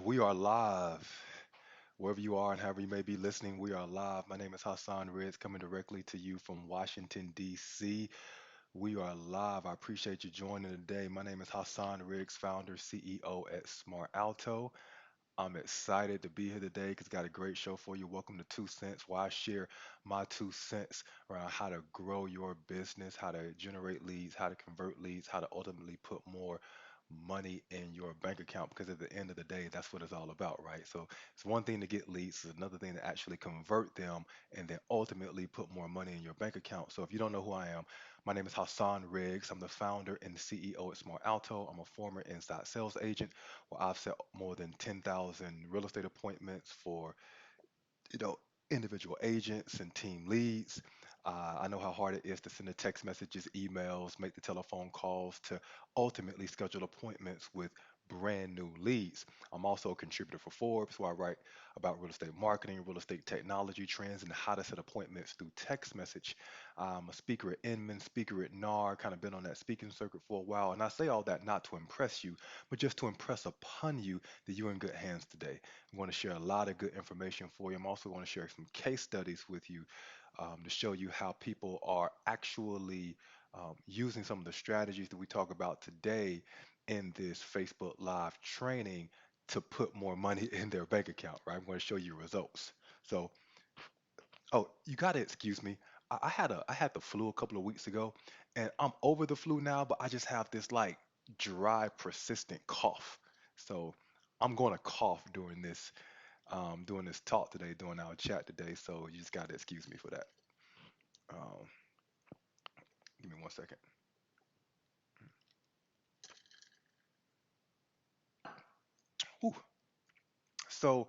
We are live. Wherever you are and however you may be listening, we are live. My name is Hassan Reds, coming directly to you from Washington, D.C. We are live. I appreciate you joining today. My name is Hassan Riggs, founder, CEO at Smart Alto. I'm excited to be here today because got a great show for you. Welcome to Two Cents, where I share my 2 cents around how to grow your business, how to generate leads, how to convert leads, how to ultimately put more money in your bank account. Because at the end of the day, that's what it's all about, right? So it's one thing to get leads, it's another thing to actually convert them and then ultimately put more money in your bank account. So if you don't know who I am, my name is Hassan Riggs. I'm the founder and the CEO at Smart Alto. I'm a former inside sales agent where I've set more than 10,000 real estate appointments for you know, individual agents and team leads. I know how hard it is to send the text messages, emails, make the telephone calls to ultimately schedule appointments with brand new leads. I'm also a contributor for Forbes, where I write about real estate marketing, real estate technology trends, and how to set appointments through text message. I'm a speaker at Inman, speaker at NAR, kind of been on that speaking circuit for a while. And I say all that not to impress you, but just to impress upon you that you're in good hands today. I'm going to share a lot of good information for you. I'm also going to share some case studies with you to show you how people are actually using some of the strategies that we talk about today in this Facebook Live training to put more money in their bank account, right? I'm going to show you results. So, oh, you got to excuse me. I had the flu a couple of weeks ago, and I'm over the flu now, but I just have this like dry, persistent cough. So I'm going to cough during this talk today, during our chat today. So you just got to excuse me for that. Um, Give me 1 second. Whew. So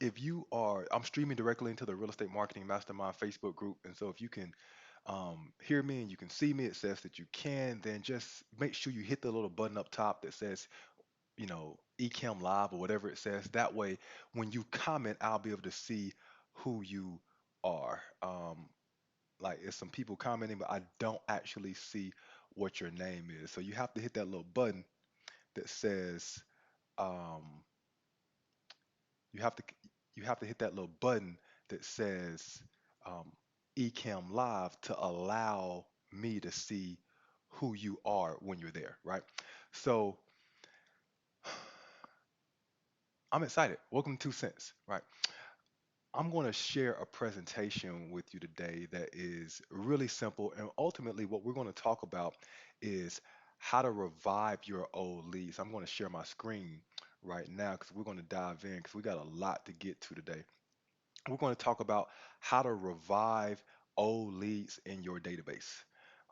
if you are, I'm streaming directly into the Real Estate Marketing Mastermind Facebook group, and so if you can hear me and you can see me, it says that you can. Then just make sure you hit the little button up top that says, Ecamm Live or whatever it says. That way, when you comment, I'll be able to see who you are. Like it's some people commenting, but I don't actually see what your name is. So you have to hit that little button that says um, you have to you have to hit that little button that says um, Ecamm Live to allow me to see who you are when you're there, right? So I'm excited. Welcome to Two Cents, right? I'm going to share a presentation with you today that is really simple. And ultimately, what we're going to talk about is how to revive your old leads. I'm going to share my screen right now because we're going to dive in because we got a lot to get to today. We're going to talk about how to revive old leads in your database.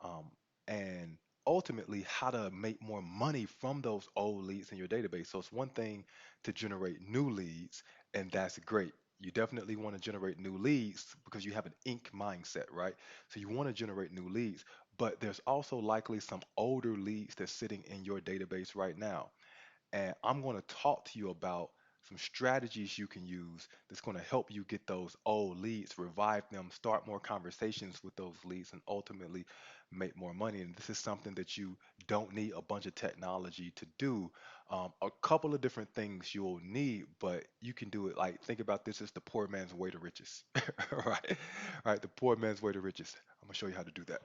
Um, and ultimately how to make more money from those old leads in your database. So it's one thing to generate new leads, and that's great. You definitely want to generate new leads because you have an ink mindset, right? So you want to generate new leads, but there's also likely some older leads that's sitting in your database right now. And I'm going to talk to you about some strategies you can use that's going to help you get those old leads, revive them, start more conversations with those leads, and ultimately make more money. And this is something that you don't need a bunch of technology to do. A couple of different things you'll need, but you can do it. Like, think about this as the poor man's way to riches, right? Right, the poor man's way to riches. I'm gonna show you how to do that.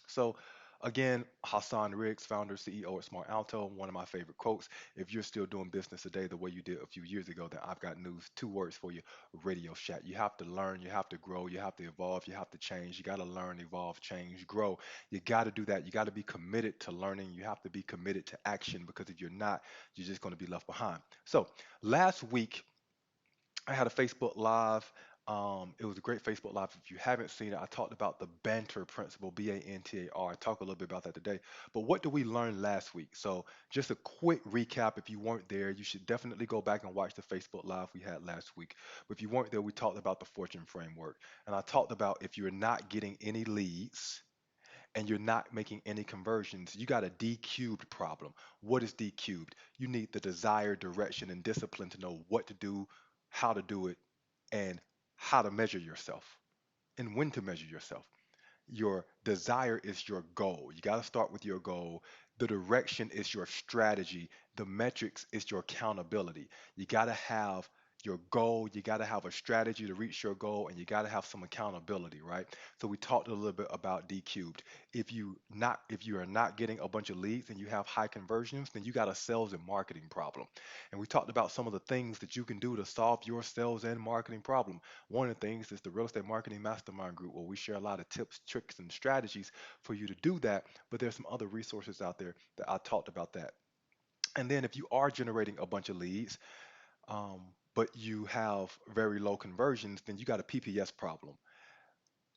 So, again, Hassan Riggs, founder, CEO at Smart Alto. One of my favorite quotes: if you're still doing business today the way you did a few years ago, then I've got news. Two words for you: Radio Shack. You have to learn, you have to grow, you have to evolve, you have to change. You got to learn, evolve, change, grow. You got to do that. You got to be committed to learning. You have to be committed to action because if you're not, you're just going to be left behind. So, last week, I had a Facebook Live. It was a great Facebook Live. If you haven't seen it, I talked about the banter principle, BANTAR. I talk a little bit about that today. But what did we learn last week? So, just a quick recap. If you weren't there, you should definitely go back and watch the Facebook Live we had last week. But if you weren't there, we talked about the fortune framework. And I talked about if you're not getting any leads, and you're not making any conversions, you got a D cubed problem. What is D cubed? You need the desired direction and discipline to know what to do, how to do it, and how to measure yourself and when to measure yourself. Your desire is your goal. You got to start with your goal. The direction is your strategy. The metrics is your accountability. You got to have your goal, you got to have a strategy to reach your goal, and you got to have some accountability, right? So we talked a little bit about D cubed. If you are not getting a bunch of leads and you have high conversions, then you got a sales and marketing problem. And we talked about some of the things that you can do to solve your sales and marketing problem. One of the things is the Real Estate Marketing Mastermind Group, where we share a lot of tips, tricks, and strategies for you to do that. But there's some other resources out there that I talked about that. And then if you are generating a bunch of leads, but you have very low conversions, then you got a PPS problem.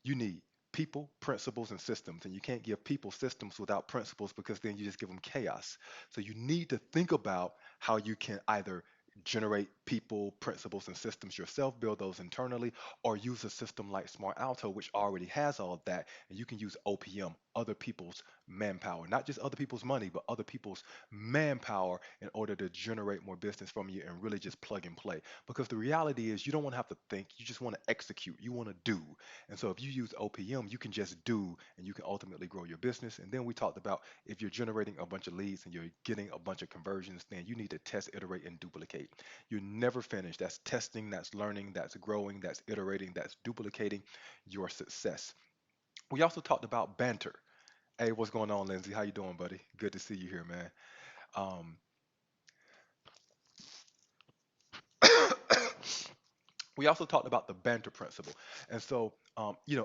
You need people, principles, and systems. And you can't give people systems without principles because then you just give them chaos. So you need to think about how you can either generate people, principles, and systems yourself, build those internally, or use a system like Smart Alto, which already has all of that. And you can use OPM, other people's manpower, not just other people's money, but other people's manpower in order to generate more business from you and really just plug and play. Because the reality is, you don't want to have to think, you just want to execute, you want to do. And so if you use OPM, you can just do and you can ultimately grow your business. And then we talked about if you're generating a bunch of leads and you're getting a bunch of conversions, then you need to test, iterate, and duplicate. You're never finished. That's testing, that's learning, that's growing, that's iterating, that's duplicating your success. We also talked about banter. Hey, what's going on, Lindsay? How you doing, buddy? Good to see you here, man. Um, we also talked about the banter principle. And so,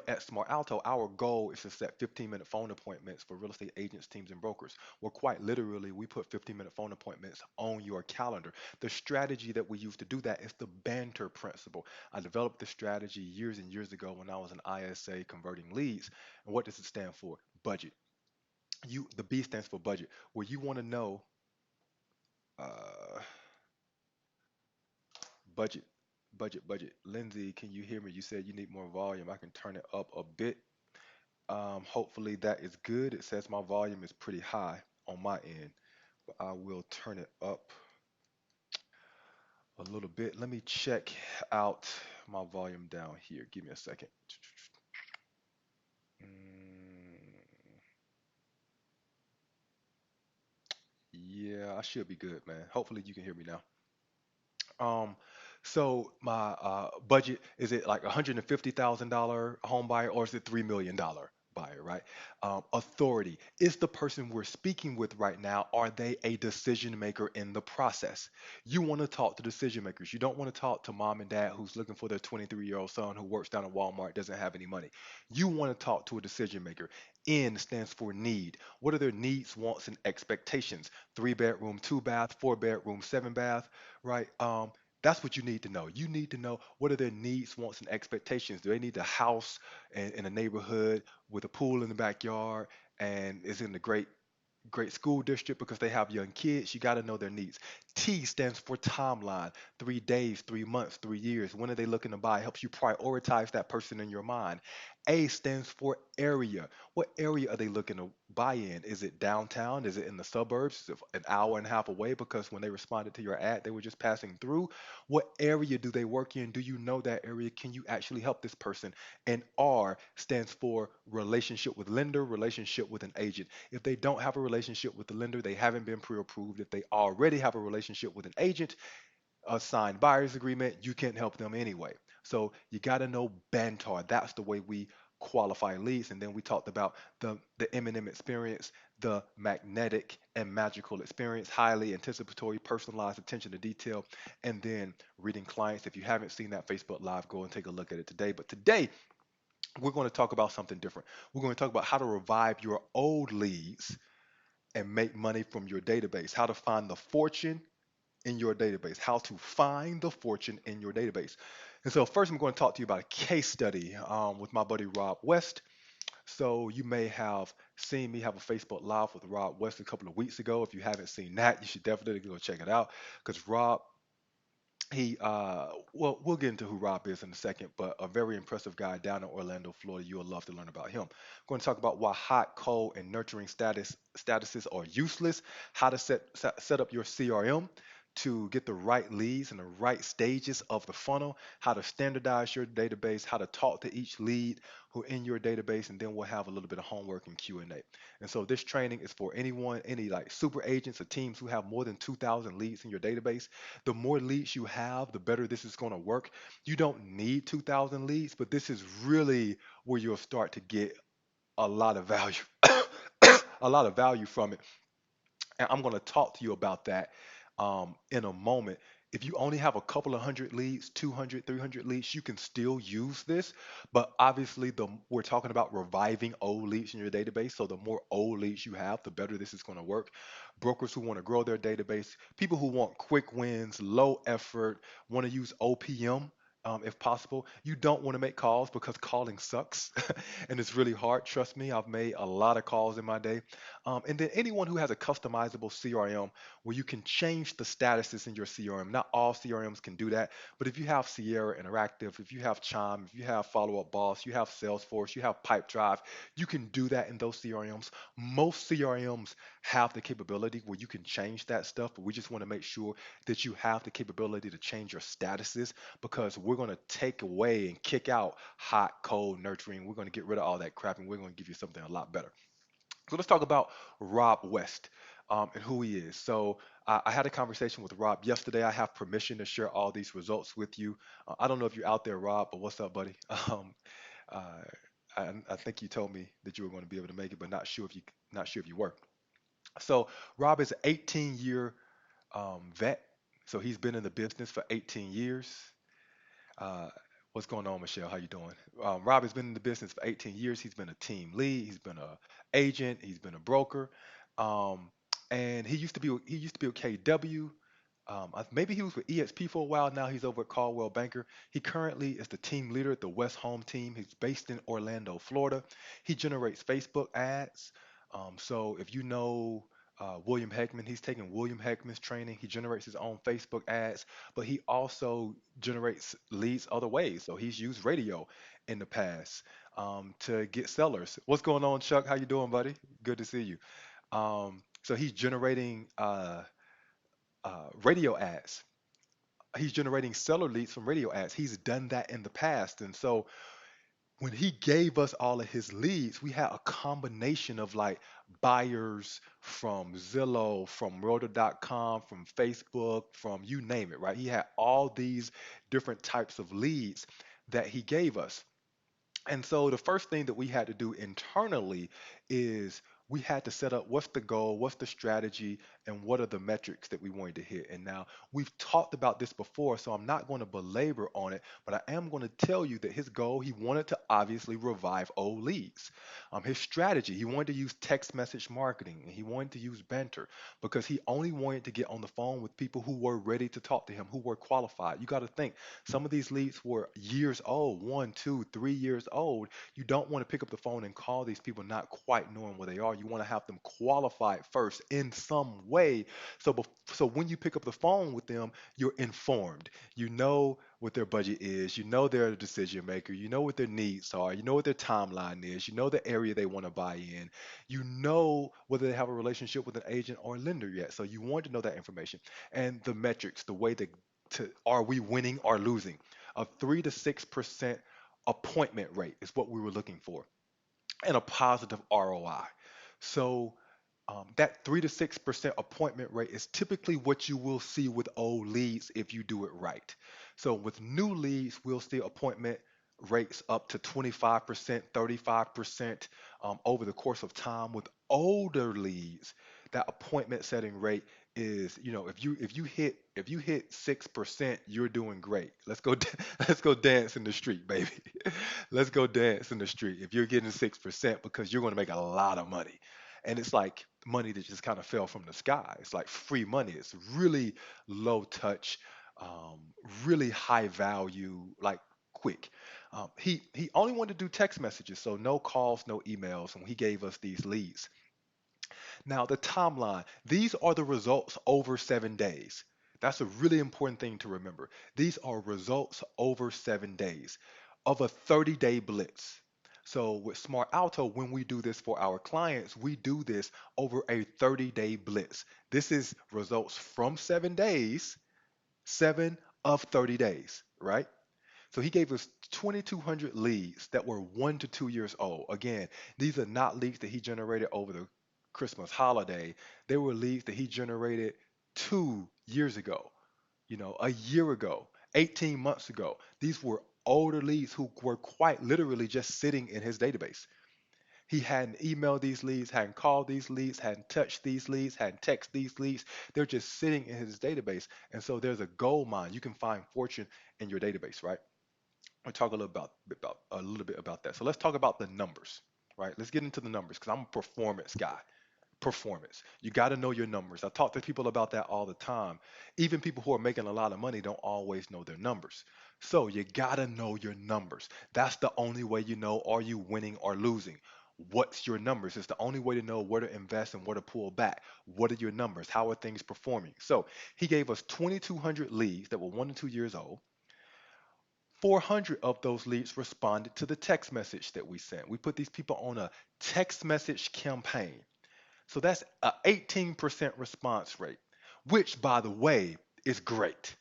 at Smart Alto, our goal is to set 15-minute phone appointments for real estate agents, teams, and brokers. Well, quite literally, we put 15-minute phone appointments on your calendar. The strategy that we use to do that is the banter principle. I developed the strategy years and years ago when I was an ISA converting leads. And what does it stand for? Budget. The B stands for budget. Where you want to know, uh, budget, budget. Lindsay, can you hear me? You said you need more volume. I can turn it up a bit. Hopefully that is good. It says my volume is pretty high on my end, but I will turn it up a little bit. Let me check out my volume down here. Give me a second. Mm, yeah, I should be good, man. Hopefully you can hear me now. Um, so my budget, is it like $150,000 home buyer or is it $3 million buyer, right? Authority, is the person we're speaking with right now, are they a decision maker in the process? You want to talk to decision makers. You don't want to talk to mom and dad who's looking for their 23-year-old son who works down at Walmart, doesn't have any money. You want to talk to a decision maker. N stands for need. What are their needs, wants, and expectations? 3 bedroom, 2 bath, 4 bedroom, 7 bath, right? That's what you need to know. You need to know what are their needs, wants, and expectations. Do they need a house in a neighborhood with a pool in the backyard and is in the great school district because they have young kids? You got to know their needs. T stands for timeline. 3 days, 3 months, 3 years. When are they looking to buy? Helps you prioritize that person in your mind. A stands for area. What area are they looking to buy in? Is it downtown? Is it in the suburbs? Is it an hour and a half away? Because when they responded to your ad, they were just passing through. What area do they work in? Do you know that area? Can you actually help this person? And R stands for relationship with lender, relationship with an agent. If they don't have a relationship with the lender, they haven't been pre-approved. If they already have a relationship with an agent, a signed buyer's agreement, you can't help them anyway. So you got to know Bantar. That's the way we qualify leads. And then we talked about the M&M experience, the magnetic and magical experience, highly anticipatory, personalized attention to detail, and then reading clients. If you haven't seen that Facebook Live, go and take a look at it today. But today, we're going to talk about something different. We're going to talk about how to revive your old leads and make money from your database, how to find the fortune in your database, how to find the fortune in your database. And so, first, I'm going to talk to you about a case study with my buddy Rob West. So, you may have seen me have a Facebook Live with Rob West a couple of weeks ago. If you haven't seen that, you should definitely go check it out because Rob, well, we'll get into who Rob is in a second, but a very impressive guy down in Orlando, Florida. You'll love to learn about him. I'm going to talk about why hot, cold, and nurturing statuses are useless, how to set up your CRM, to get the right leads and the right stages of the funnel, how to standardize your database, how to talk to each lead who in your database, and then we'll have a little bit of homework and Q&A. And so this training is for anyone, any like super agents or teams who have more than 2,000 leads in your database. The more leads you have, the better this is going to work. You don't need 2,000 leads, but this is really where you'll start to get a lot of value, a lot of value from it. And I'm going to talk to you about that in a moment. If you only have a couple of hundred leads, 200, 300 leads, you can still use this. But obviously, we're talking about reviving old leads in your database. So the more old leads you have, the better this is going to work. Brokers who want to grow their database, people who want quick wins, low effort, want to use OPM. If possible, you don't want to make calls because calling sucks and it's really hard. Trust me, I've made a lot of calls in my day. And then anyone who has a customizable CRM where you can change the statuses in your CRM. Not all CRMs can do that, but if you have Sierra Interactive, if you have Chime, if you have Follow Up Boss, you have Salesforce, you have Pipedrive, you can do that in those CRMs. Most CRMs have the capability where you can change that stuff, but we just want to make sure that you have the capability to change your statuses because we're going to take away and kick out hot, cold, nurturing. We're going to get rid of all that crap and we're going to give you something a lot better. So let's talk about Rob West and who he is. So I had a conversation with Rob yesterday. I have permission to share all these results with you. I don't know if you're out there, Rob, but what's up, buddy? Uh, I think you told me that you were going to be able to make it, but not sure if you were. So Rob is an 18-year vet. So he's been in the business for 18 years. Uh, what's going on, Michelle? How you doing? Rob has been in the business for 18 years. He's been a team lead. He's been a agent. He's been a broker. Um, and he used to be with KW. Maybe he was with EXP for a while. Now he's over at Caldwell Banker. He currently is the team leader at the West Home team. He's based in Orlando, Florida. He generates Facebook ads. So if you know William Heckman, he's taken William Heckman's training. He generates his own Facebook ads, but he also generates leads other ways. So he's used radio in the past to get sellers. What's going on, Chuck? How you doing, buddy? Good to see you. So he's generating radio ads. He's generating seller leads from radio ads. He's done that in the past, and so when he gave us all of his leads, we had a combination of like buyers from Zillow, from Realtor.com, from Facebook, from you name it, right? He had all these different types of leads that he gave us. And so the first thing that we had to do internally is we had to set up what's the goal, what's the strategy, and what are the metrics that we wanted to hit. And now we've talked about this before, so I'm not going to belabor on it, but I am going to tell you that his goal, he wanted to obviously revive old leads. His strategy, he wanted to use text message marketing and he wanted to use banter because he only wanted to get on the phone with people who were ready to talk to him, who were qualified. You got to think some of these leads were years old, 1, 2, 3 years old. You don't want to pick up the phone and call these people not quite knowing where they are. You want to have them qualified first in some way. So when you pick up the phone with them, you're informed. You know what their budget is. You know they're a decision maker. You know what their needs are. You know what their timeline is. You know the area they want to buy in. You know whether they have a relationship with an agent or a lender yet. So you want to know that information and the metrics, the way that are we winning or losing? A 3 to 6% appointment rate is what we were looking for, and a positive ROI. So that 3 to 6% appointment rate is typically what you will see with old leads if you do it right. So with new leads, we'll see appointment rates up to 25%, 35% over the course of time. With older leads, that appointment setting rate is, if you hit 6%, you're doing great. Let's go let's go dance in the street, baby. Let's go dance in the street. If you're getting 6%, because you're going to make a lot of money. And it's like money that just kind of fell from the sky. It's like free money. It's really low touch, um, really high value, like quick. He only wanted to do text messages, so no calls, no emails when he gave us these leads. Now, the timeline, these are the results over 7 days. That's a really important thing to remember. These are results over 7 days of a 30-day blitz. So with Smart Alto, when we do this for our clients, we do this over a 30-day blitz. This is results from 7 days, 7 of 30 days, right? So he gave us 2,200 leads that were 1 to 2 years old. Again, these are not leads that he generated over the Christmas holiday. They were leads that he generated 2 years ago, a year ago, 18 months ago. These were older leads who were quite literally just sitting in his database. He hadn't emailed these leads, hadn't called these leads, hadn't touched these leads, hadn't texted these leads. They're just sitting in his database. And so there's a gold mine. You can find fortune in your database, right? We'll talk a little bit about that. So let's talk about the numbers, right? Let's get into the numbers because I'm a performance guy. Performance. You got to know your numbers. I talk to people about that all the time. Even people who are making a lot of money don't always know their numbers. So you got to know your numbers. That's the only way you know, are you winning or losing? What's your numbers? It's the only way to know where to invest and where to pull back. What are your numbers? How are things performing? So he gave us 2,200 leads that were 1 to 2 years old. 400 of those leads responded to the text message that we sent. We put these people on a text message campaign. So that's an 18% response rate, which, by the way, is great.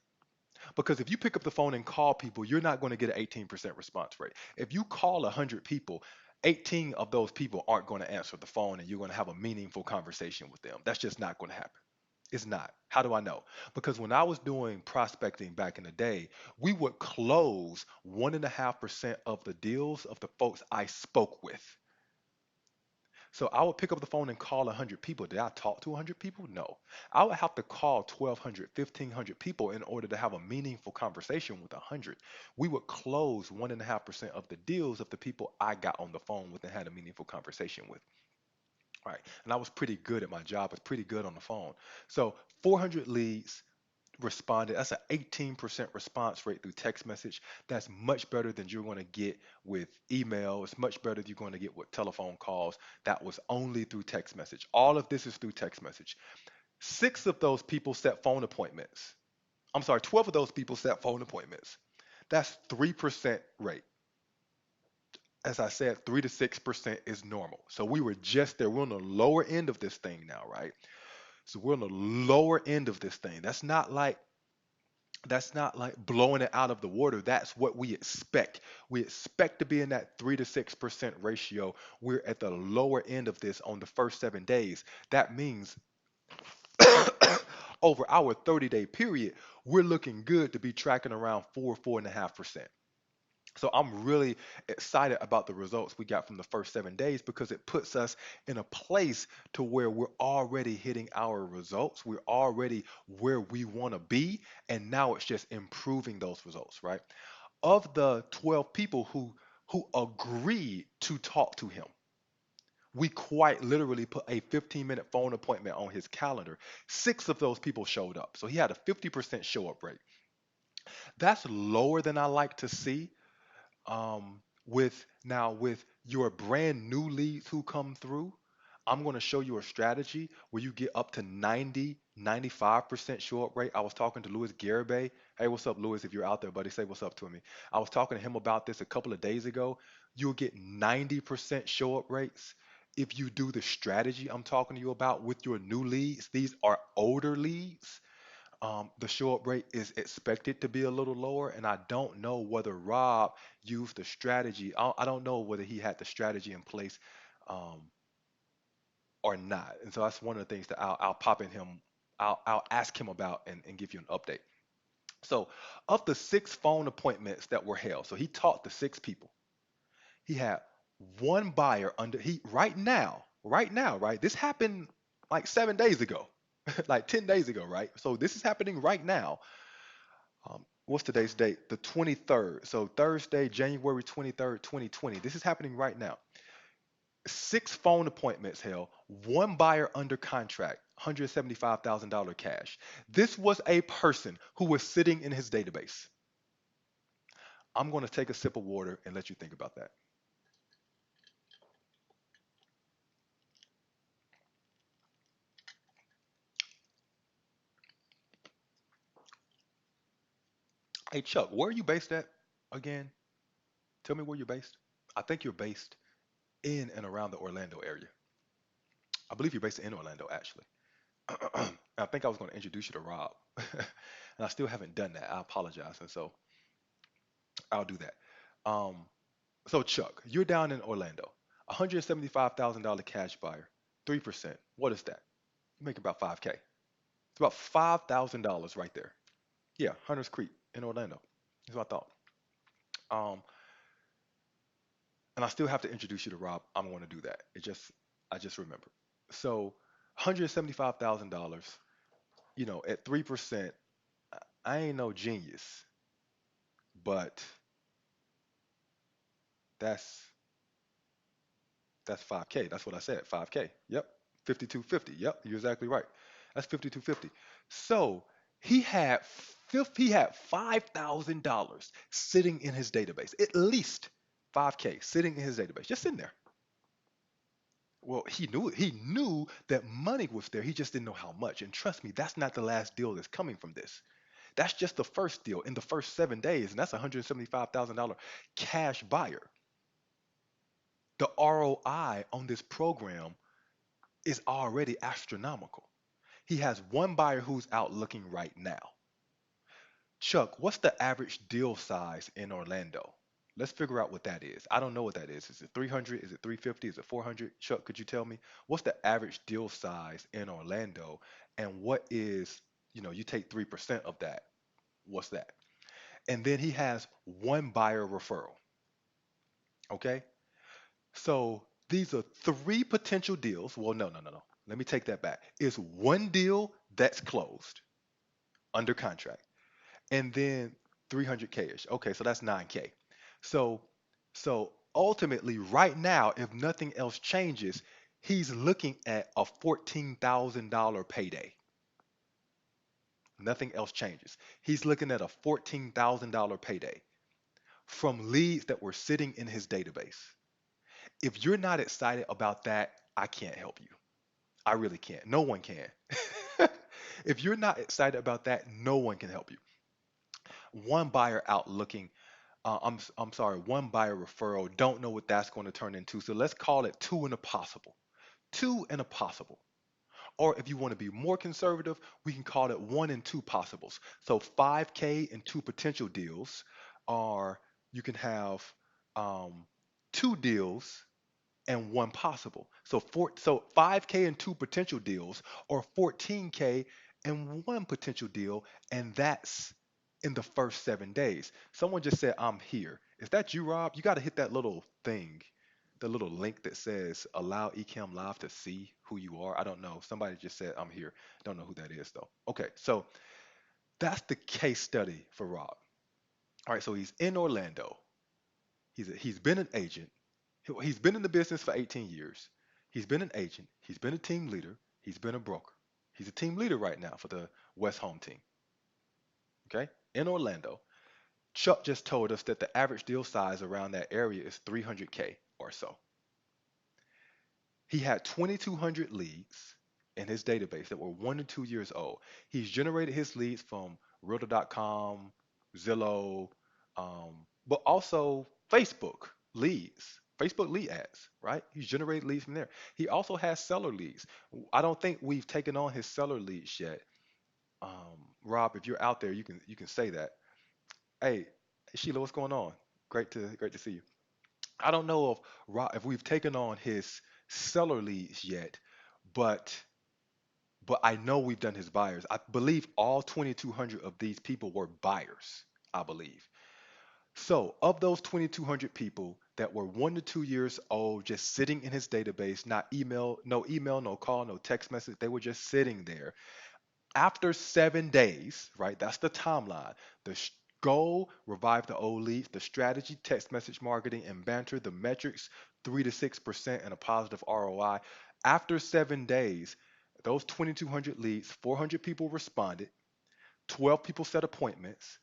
Because if you pick up the phone and call people, you're not going to get an 18% response rate. If you call 100 people, 18 of those people aren't going to answer the phone and you're going to have a meaningful conversation with them. That's just not going to happen. It's not. How do I know? Because when I was doing prospecting back in the day, we would close 1.5% of the deals of the folks I spoke with. So I would pick up the phone and call 100 people. Did I talk to 100 people? No. I would have to call 1,200, 1,500 people in order to have a meaningful conversation with 100. We would close 1.5% of the deals of the people I got on the phone with and had a meaningful conversation with. Right. And I was pretty good at my job. I was pretty good on the phone. So 400 leads responded. That's an 18% response rate through text message. That's much better than you're going to get with email. It's much better than you're going to get with telephone calls. That was only through text message. All of this is through text message. Six of those people set phone appointments. I'm sorry, 12 of those people set phone appointments. That's 3% rate. As I said, 3 to 6% is normal. So we were just there. We're on the lower end of this thing now, right? So we're on the lower end of this thing. That's not like blowing it out of the water. That's what we expect. We expect to be in that 3 to 6% ratio. We're at the lower end of this on the first 7 days. That means over our 30-day period, we're looking good to be tracking around 4.5%. So I'm really excited about the results we got from the first 7 days because it puts us in a place to where we're already hitting our results. We're already where we want to be. And now it's just improving those results, right? Of the 12 people who agreed to talk to him, we quite literally put a 15-minute phone appointment on his calendar. Six of those people showed up. So he had a 50% show up rate. That's lower than I like to see. With your brand new leads who come through, I'm going to show you a strategy where you get up to 90, 95% show up rate. I was talking to Louis Garibay. Hey, what's up, Louis? If you're out there, buddy, say what's up to me. I was talking to him about this a couple of days ago. You'll get 90% show up rates if you do the strategy I'm talking to you about with your new leads. These are older leads. The show up rate is expected to be a little lower, and I don't know whether Rob used the strategy. I don't know whether he had the strategy in place um, or not. And so that's one of the things that I'll pop in him. I'll ask him about and give you an update. So, of the six phone appointments that were held, so he talked to six people. He had one buyer under he right now, right? This happened like 7 days ago, like 10 days ago, right? So this is happening right now. What's today's date? The 23rd. So Thursday, January 23rd, 2020. This is happening right now. Six phone appointments held, one buyer under contract, $175,000 cash. This was a person who was sitting in his database. I'm going to take a sip of water and let you think about that. Hey, Chuck, where are you based at again? Tell me where you're based. I think you're based in and around the Orlando area. I believe you're based in Orlando, actually. I think I was going to introduce you to Rob, and I still haven't done that. I apologize, and so I'll do that. Um, so Chuck, you're down in Orlando, $175,000 cash buyer, 3%. What is that? You make about 5K. It's about $5,000 right there. Yeah, Hunters Creek in Orlando. That's what I thought. Um, and I still have to introduce you to Rob. I'm going to do that. I just remembered. So, $175,000. At 3%, I ain't no genius, but that's that's 5K. That's what I said. 5K. Yep. 5250. Yep. You're exactly right. That's 5250. So he had $5,000 sitting in his database. At least 5K sitting in his database, just sitting there. Well, he knew it. He knew that money was there. He just didn't know how much. And trust me, that's not the last deal that's coming from this. That's just the first deal in the first 7 days, and that's a $175,000 cash buyer. The ROI on this program is already astronomical. He has one buyer who's out looking right now. Chuck, what's the average deal size in Orlando? Let's figure out what that is. I don't know what that is. Is it 300? Is it 350? Is it 400? Chuck, could you tell me what's the average deal size in Orlando, and what is, you take 3% of that. What's that? And then he has one buyer referral. Okay? So these are three potential deals. Well, no, no, no, no. Let me take that back. It's one deal that's closed under contract, and then 300K ish. Okay, so that's 9K. So, so ultimately, right now, if nothing else changes, he's looking at a $14,000 payday. Nothing else changes. He's looking at a $14,000 payday from leads that were sitting in his database. If you're not excited about that, I can't help you. I really can't. No one can. If you're not excited about that, no one can help you. One buyer out looking, I'm sorry, one buyer referral, don't know what that's going to turn into. So let's call it two and a possible. Two and a possible. Or if you want to be more conservative, we can call it one and two possibles. So 5K and two potential deals are, you can have um, two deals and one possible. So 5K and two potential deals, or 14K and one potential deal, and that's in the first 7 days. Someone just said, I'm here. Is that you, Rob? You got to hit that little thing, the little link that says allow Ecamm Live to see who you are. I don't know. Somebody just said, I'm here. Don't know who that is, though. Okay, so that's the case study for Rob. All right, so he's in Orlando. He's been an agent. He's been in the business for 18 years. He's been an agent. He's been a team leader. He's been a broker. He's a team leader right now for the West Home team. Okay, in Orlando. Chuck just told us that the average deal size around that area is 300K or so. He had 2,200 leads in his database that were 1 to 2 years old. He's generated his leads from Realtor.com, Zillow, but also Facebook leads, Facebook lead ads, right? He's generated leads from there. He also has seller leads. I don't think we've taken on his seller leads yet. Rob, if you're out there, you can say that. Hey, Sheila, what's going on? Great to see you. I don't know if we've taken on his seller leads yet, but I know we've done his buyers. I believe all 2,200 of these people were buyers. I believe. So, of those 2,200 people that were 1 to 2 years old, just sitting in his database, not email, no call, no text message, they were just sitting there. After 7 days, right? That's the timeline. The goal, revive the old leads, the strategy, text message marketing, and banter, the metrics, 3 to 6% and a positive ROI. After 7 days, those 2,200 leads, 400 people responded, 12 people set appointments,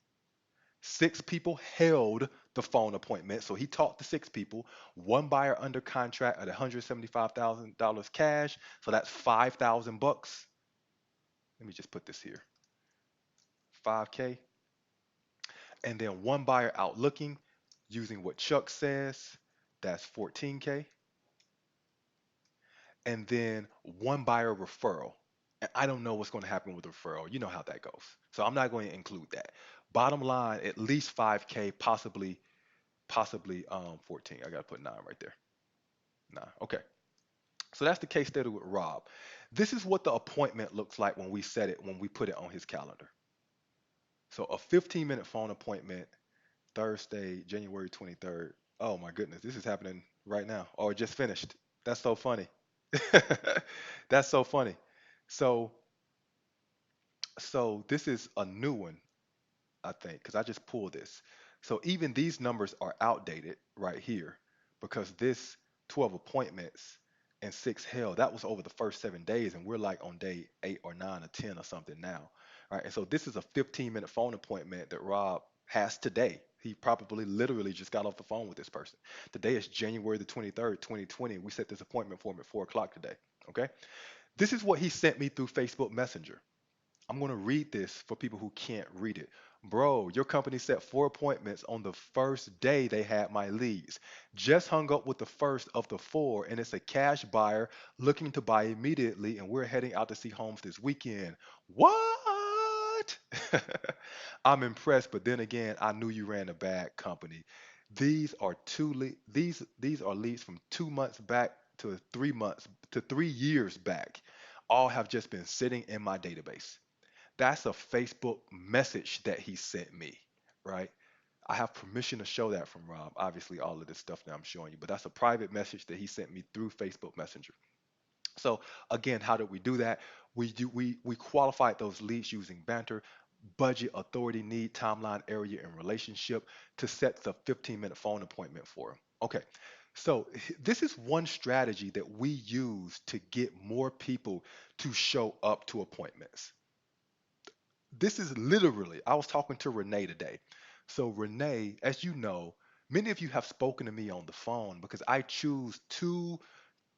6 people held the phone appointment. So he talked to 6 people, one buyer under contract at $175,000 cash. So that's 5,000 bucks. Let me just put this here. 5K. And then one buyer out looking using what Chuck says. that's 14K, and then one buyer referral. And I don't know what's going to happen with the referral. You know how that goes. So I'm not going to include that. Bottom line, at least 5K, possibly 14. I got to put 9 right there. 9. Okay. So that's the case study with Rob. This is what the appointment looks like when we set it, when we put it on his calendar. So a 15-minute phone appointment, Thursday, January 23rd. Oh my goodness, this is happening right now. Oh, it just finished. That's so funny. That's so funny. So, so this is a new one, I think, because I just pulled this. So even these numbers are outdated right here because this 12 appointments and 6 held, that was over the first 7 days, and we're like on day 8 or 9 or 10 or something now. Right. And so this is a 15-minute phone appointment that Rob has today. He probably literally just got off the phone with this person. Today is January the 23rd, 2020. We set this appointment for him at 4 o'clock today. Okay. This is what he sent me through Facebook Messenger. I'm going to read this for people who can't read it. Bro, your company set 4 appointments on the first day they had my leads. Just hung up with the first of the 4, and it's a cash buyer looking to buy immediately, and we're heading out to see homes this weekend. What? I'm impressed, but then again, I knew you ran a bad company. These are leads from 2 months back to 3 months to 3 years back. All have just been sitting in my database. That's a Facebook message that he sent me, right? I have permission to show that from Rob. Obviously, all of this stuff that I'm showing you, but that's a private message that he sent me through Facebook Messenger. So again, how did we do that? We qualified those leads using Banter, budget, authority, need, timeline, area, and relationship to set the 15-minute phone appointment for him. Okay. So this is one strategy that we use to get more people to show up to appointments. This is literally, I was talking to Renee today. So, Renee, as you know, many of you have spoken to me on the phone because I choose 2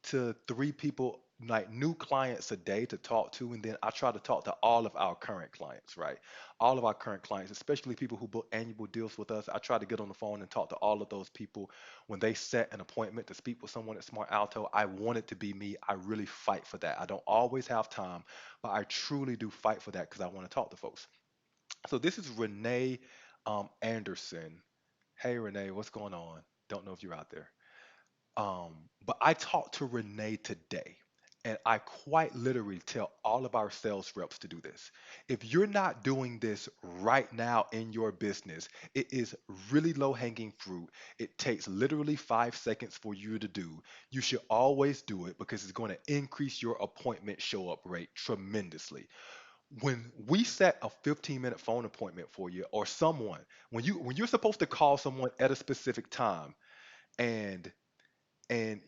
to 3 people, like new clients a day to talk to. And then I try to talk to all of our current clients, right? All of our current clients, especially people who book annual deals with us. I try to get on the phone and talk to all of those people when they set an appointment to speak with someone at Smart Alto. I want it to be me. I really fight for that. I don't always have time, but I truly do fight for that because I want to talk to folks. So this is Renee Anderson. Hey, Renee, what's going on? Don't know if you're out there. But I talked to Renee today, and I quite literally tell all of our sales reps to do this. If you're not doing this right now in your business, it is really low hanging fruit. It takes literally 5 seconds for you to do. You should always do it because it's going to increase your appointment show up rate tremendously. When we set a 15-minute phone appointment for you or someone, when you're supposed to call someone at a specific time, and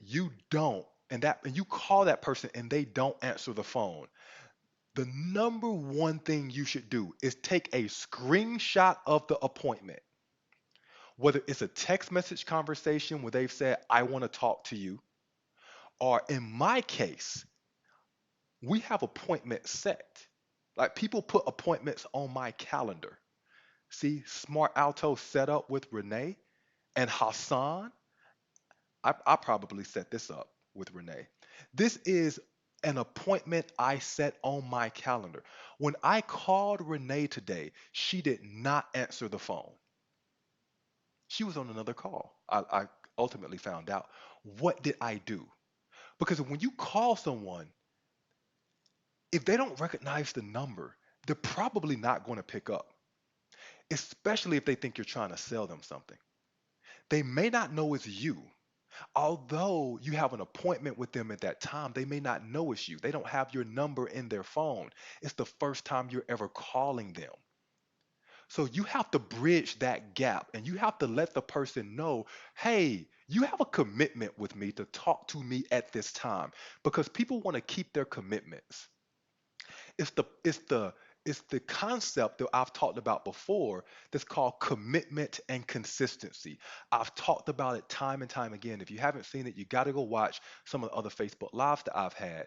you don't, and you call that person and they don't answer the phone, the number one thing you should do is take a screenshot of the appointment, whether it's a text message conversation where they've said I want to talk to you, or in my case, we have appointments set. Like, people put appointments on my calendar. See, Smart Alto set up with Renee and Hassan. I probably set this up with Renee. This is an appointment I set on my calendar. When I called Renee today, she did not answer the phone. She was on another call. I ultimately found out. What did I do? Because when you call someone, if they don't recognize the number, they're probably not going to pick up, especially if they think you're trying to sell them something. They may not know it's you. Although you have an appointment with them at that time, they may not know it's you. They don't have your number in their phone. It's the first time you're ever calling them. So you have to bridge that gap and you have to let the person know, hey, you have a commitment with me to talk to me at this time, because people want to keep their commitments. It's the concept that I've talked about before that's called commitment and consistency. I've talked about it time and time again. If you haven't seen it, you got to go watch some of the other Facebook lives that I've had.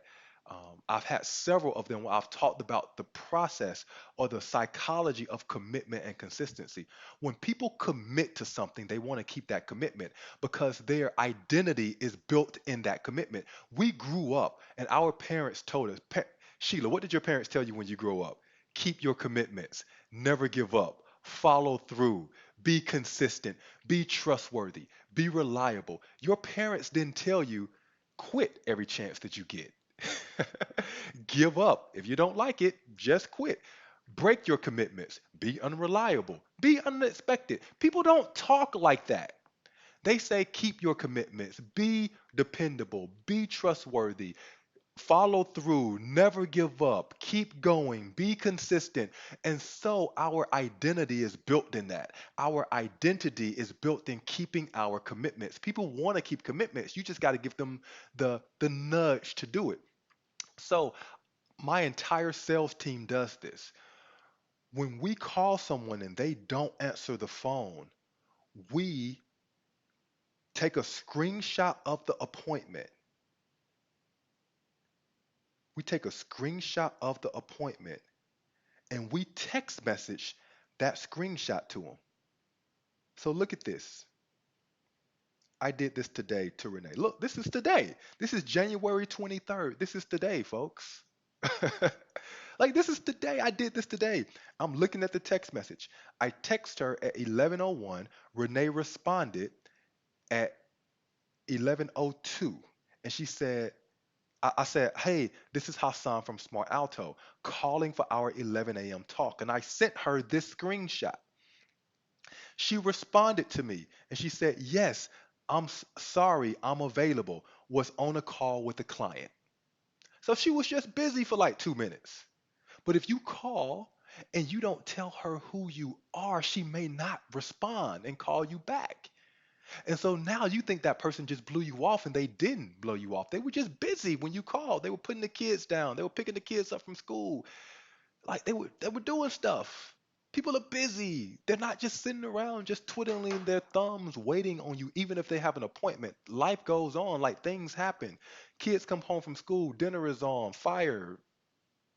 I've had several of them where I've talked about the process or the psychology of commitment and consistency. When people commit to something, they want to keep that commitment because their identity is built in that commitment. We grew up and our parents told us, Sheila, what did your parents tell you when you grow up? Keep your commitments, never give up, follow through, be consistent, be trustworthy, be reliable. Your parents didn't tell you quit every chance that you get. Give up. If you don't like it, just quit. Break your commitments. Be unreliable. Be unexpected. People don't talk like that. They say keep your commitments. Be dependable. Be trustworthy. Follow through. Never give up. Keep going. Be consistent. And so our identity is built in that. Our identity is built in keeping our commitments. People want to keep commitments. You just got to give them the nudge to do it. So my entire sales team does this. When we call someone and they don't answer the phone, we take a screenshot of the appointment. We take a screenshot of the appointment and we text message that screenshot to them. So look at this. I did this today to Renee. Look, this is today. This is January 23rd. This is today, folks. Like this is today. I did this today. I'm looking at the text message. I text her at 11:01. Renee responded at 11:02, and she said, I said, hey, this is Hassan from Smart Alto calling for our 11 a.m. talk. And I sent her this screenshot. She responded to me and she said, yes, sorry, I'm available. Was on a call with a client. So she was just busy for like 2 minutes. But if you call and you don't tell her who you are, she may not respond and call you back. And so now you think that person just blew you off and they didn't blow you off. They were just busy when you called. They were putting the kids down. They were picking the kids up from school. Like they were doing stuff. People are busy. They're not just sitting around just twiddling their thumbs waiting on you even if they have an appointment. Life goes on, like things happen. Kids come home from school, dinner is on, fire,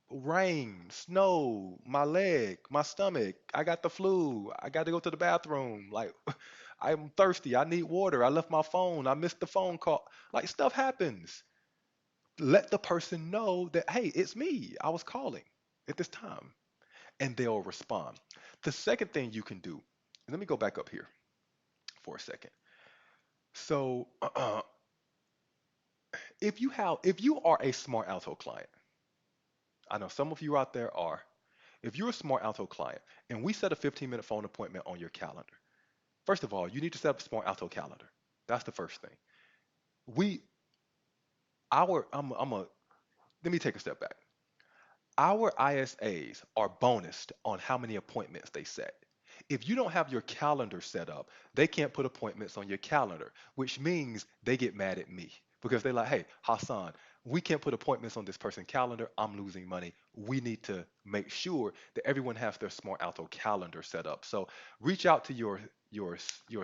rain, snow, my leg, my stomach, I got the flu, I got to go to the bathroom. Like, I'm thirsty, I need water, I left my phone, I missed the phone call. Like, stuff happens. Let the person know that, hey, it's me, I was calling at this time, and they'll respond. The second thing you can do, let me go back up here for a second. So, if you are a Smart Alto client, I know some of you out there are. If you're a Smart Alto client and we set a 15-minute phone appointment on your calendar, first of all, you need to set up a Smart Alto calendar. That's the first thing. We, I'm a, let me take a step back. Our ISAs are bonused on how many appointments they set. If you don't have your calendar set up, they can't put appointments on your calendar, which means they get mad at me because they're like, hey, Hassan, we can't put appointments on this person's calendar. I'm losing money. We need to make sure that everyone has their Smart Alto calendar set up. So reach out to your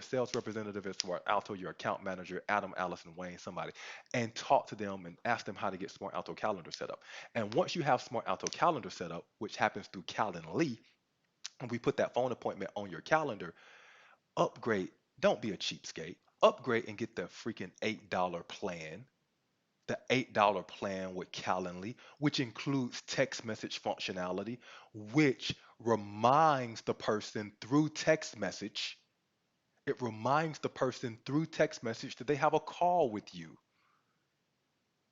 sales representative at Smart Alto, your account manager, Adam, Allison, Wayne, somebody, and talk to them and ask them how to get Smart Alto calendar set up. And once you have Smart Alto calendar set up, which happens through Calendly, and we put that phone appointment on your calendar, upgrade. Don't be a cheapskate. Upgrade and get the freaking $8 plan. The $8 plan with Calendly, which includes text message functionality, which reminds the person through text message. It reminds the person through text message that they have a call with you.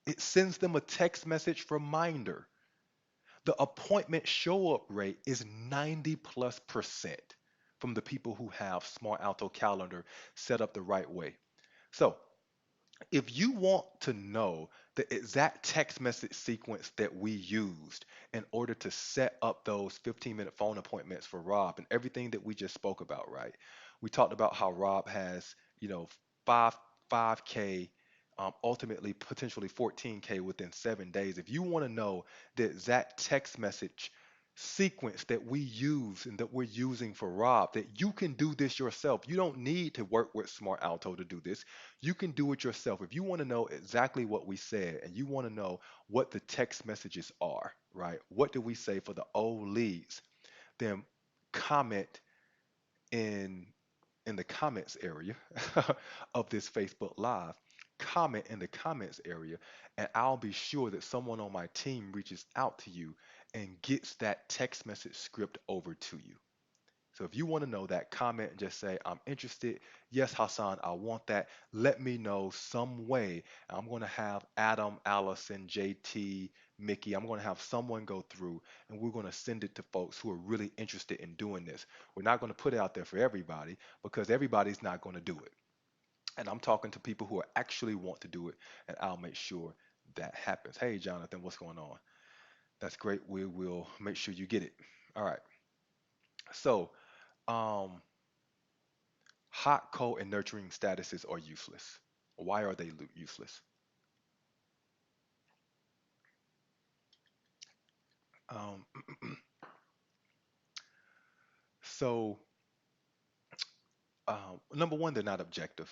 It sends them a text message reminder. The appointment show up rate is 90+% from the people who have Smart Alto Calendar set up the right way. So, if you want to know the exact text message sequence that we used in order to set up those 15-minute phone appointments for Rob and everything that we just spoke about, right? We talked about how Rob has, you know, 5 5K, ultimately potentially 14K within 7 days. If you want to know the exact text message sequence that we use and that we're using for Rob, that you can do this yourself. You don't need to work with Smart Alto to do this. You can do it yourself. If you want to know exactly what we said and you want to know what the text messages are, right? What do we say for the old leads? Then comment in in the comments area of this Facebook Live. Comment in the comments area, and I'll be sure that someone on my team reaches out to you and gets that text message script over to you. So if you want to know that, comment and just say, I'm interested. Yes, Hassan, I want that. Let me know some way. I'm going to have Adam, Allison, JT, Mickey. I'm going to have someone go through and we're going to send it to folks who are really interested in doing this. We're not going to put it out there for everybody because everybody's not going to do it. And I'm talking to people who actually want to do it, and I'll make sure that happens. Hey, Jonathan, what's going on? That's great. We will make sure you get it. All right. So, um, hot, cold, and nurturing statuses are useless. Why are they useless? Um, so, number one, they're not objective.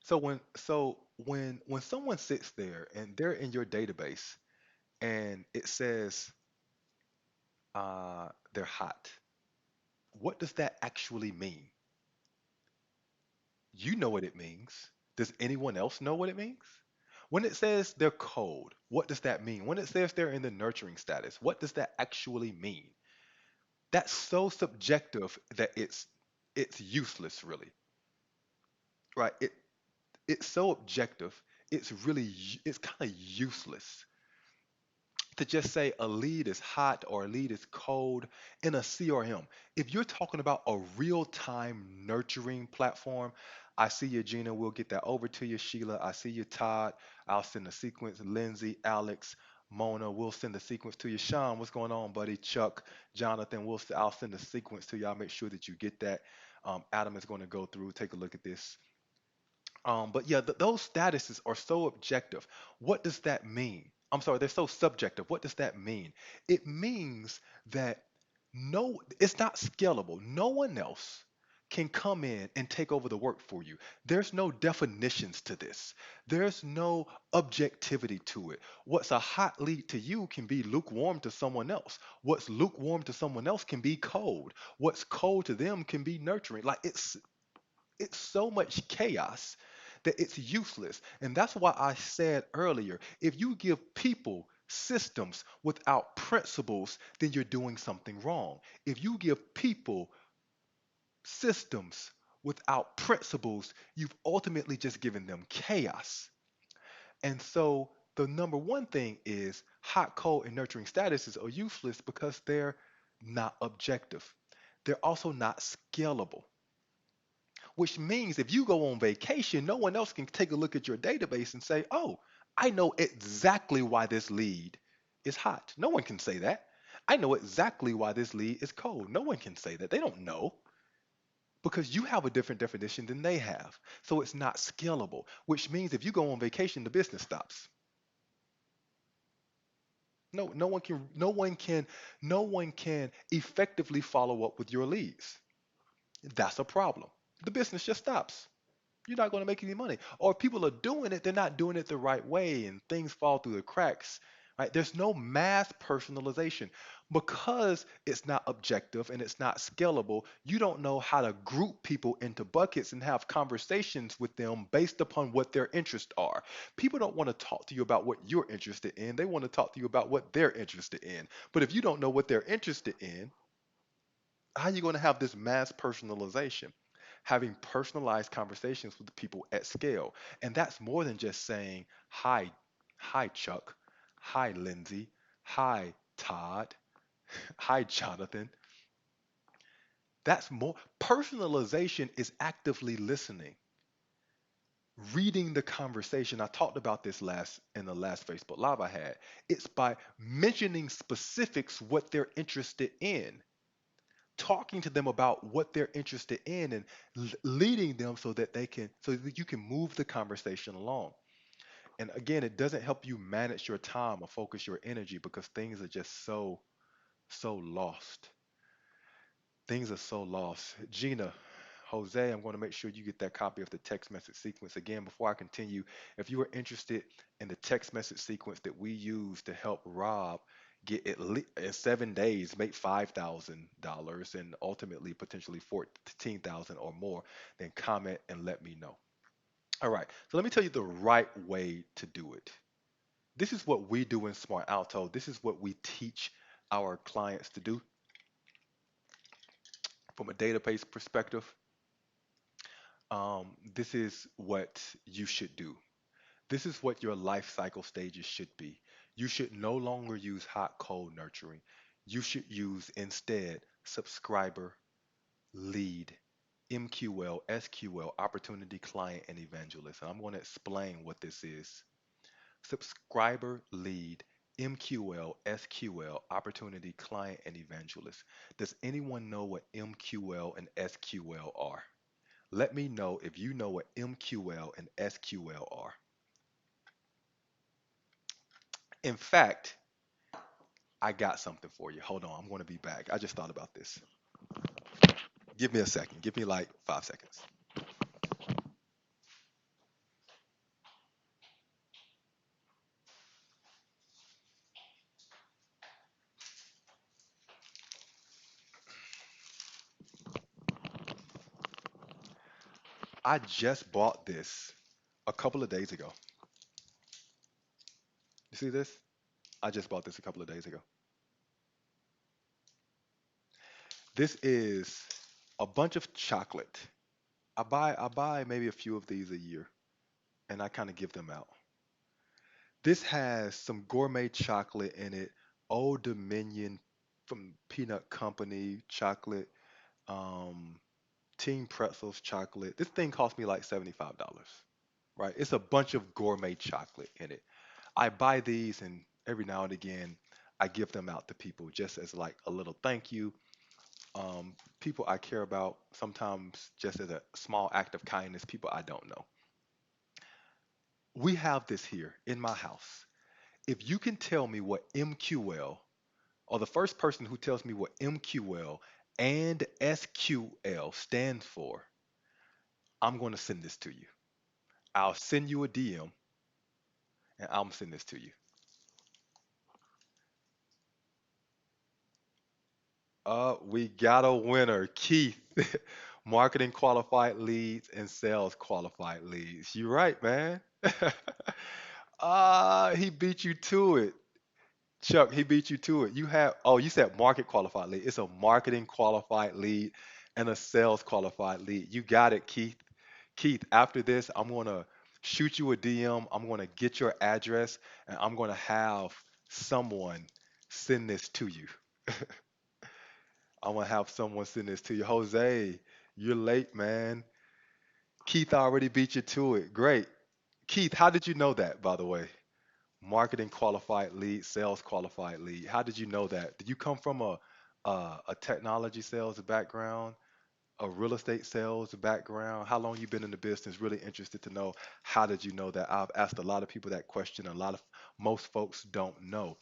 So when someone sits there and they're in your database and it says they're hot, what does that actually mean? You know what it means. Does anyone else know what it means? When it says they're cold, what does that mean? When it says they're in the nurturing status, what does that actually mean? That's so subjective that it's useless really. Right? It's so objective. It's kind of useless to just say a lead is hot or a lead is cold in a CRM. If you're talking about a real-time nurturing platform, I see you, Gina. We'll get that over to you, Sheila. I see you, Todd. I'll send the sequence. Lindsay, Alex, Mona. We'll send the sequence to you. Sean, what's going on, buddy? Chuck, Jonathan. I'll send the sequence to you. I'll make sure that you get that. Adam is going to go through, take a look at this. But yeah, those statuses are so objective. What does that mean? I'm sorry, they're so subjective. What does that mean? It means that it's not scalable. No one else can come in and take over the work for you. There's no definitions to this. There's no objectivity to it. What's a hot lead to you can be lukewarm to someone else. What's lukewarm to someone else can be cold. What's cold to them can be nurturing. Like it's so much chaos that it's useless. And that's why I said earlier, if you give people systems without principles, then you're doing something wrong. If you give people systems without principles, you've ultimately just given them chaos. And so the number one thing is hot, cold, and nurturing statuses are useless because they're not objective. They're also not scalable, which means if you go on vacation, no one else can take a look at your database and say, oh, I know exactly why this lead is hot. No one can say that. I know exactly why this lead is cold. No one can say that. They don't know because you have a different definition than they have. So it's not scalable, which means if you go on vacation, the business stops. No one can effectively follow up with your leads. That's a problem. The business just stops. You're not going to make any money. Or if people are doing it, they're not doing it the right way and things fall through the cracks. Right? There's no mass personalization because it's not objective and it's not scalable. You don't know how to group people into buckets and have conversations with them based upon what their interests are. People don't want to talk to you about what you're interested in. They want to talk to you about what they're interested in. But if you don't know what they're interested in, how are you going to have this mass personalization? Having personalized conversations with the people at scale. And that's more than just saying, hi, Chuck, hi, Lindsay, hi, Todd, hi, Jonathan. That's more personalization is actively listening, reading the conversation. I talked about this last in the last Facebook Live I had. It's by mentioning specifics what they're interested in, talking to them about what they're interested in and leading them so that you can move the conversation along. And again, it doesn't help you manage your time or focus your energy because things are just so lost. Things are so lost. Gina, Jose, I'm going to make sure you get that copy of the text message sequence. Again, before I continue, if you are interested in the text message sequence that we use to help Rob get in 7 days, make $5,000 and ultimately potentially 14,000 or more, then comment and let me know. All right. So let me tell you the right way to do it. This is what we do in Smart Alto. This is what we teach our clients to do from a database perspective. This is what you should do. This is what your life cycle stages should be. You should no longer use hot cold nurturing. You should use instead subscriber, lead, MQL, SQL, opportunity client, and evangelist. And I'm going to explain what this is. Subscriber, lead, MQL, SQL, opportunity client, and evangelist. Does anyone know what MQL and SQL are? Let me know if you know what MQL and SQL are. In fact, I got something for you. Hold on, I'm going to be back. I just thought about this. Give me a second. Give me like 5 seconds. I just bought this a couple of days ago. You see this? I just bought this a couple of days ago. This is a bunch of chocolate. I buy maybe a few of these a year and I kind of give them out. This has some gourmet chocolate in it, Old Dominion from Peanut Company chocolate, um, Team Pretzels chocolate. This thing cost me like $75, right? It's a bunch of gourmet chocolate in it. I buy these and every now and again I give them out to people just as like a little thank you. People I care about, sometimes just as a small act of kindness, people I don't know. We have this here in my house. If you can tell me what MQL, or the first person who tells me what MQL and SQL stands for, I'm going to send this to you. I'll send you a DM and I'm send this to you. We got a winner, Keith. Marketing qualified leads and sales qualified leads. You right, man. He beat you to it. Chuck, he beat you to it. You said market qualified lead. It's a marketing qualified lead and a sales qualified lead. You got it, Keith. Keith, after this, I'm going to shoot you a DM. I'm going to get your address and I'm going to have someone send this to you. I'm going to have someone send this to you. Jose, you're late, man. Keith already beat you to it. Great. Keith, how did you know that, by the way? Marketing qualified lead, sales qualified lead. How did you know that? Did you come from a technology sales background, a real estate sales background? How long you been in the business? Really interested to know how did you know that? I've asked a lot of people that question. Most folks don't know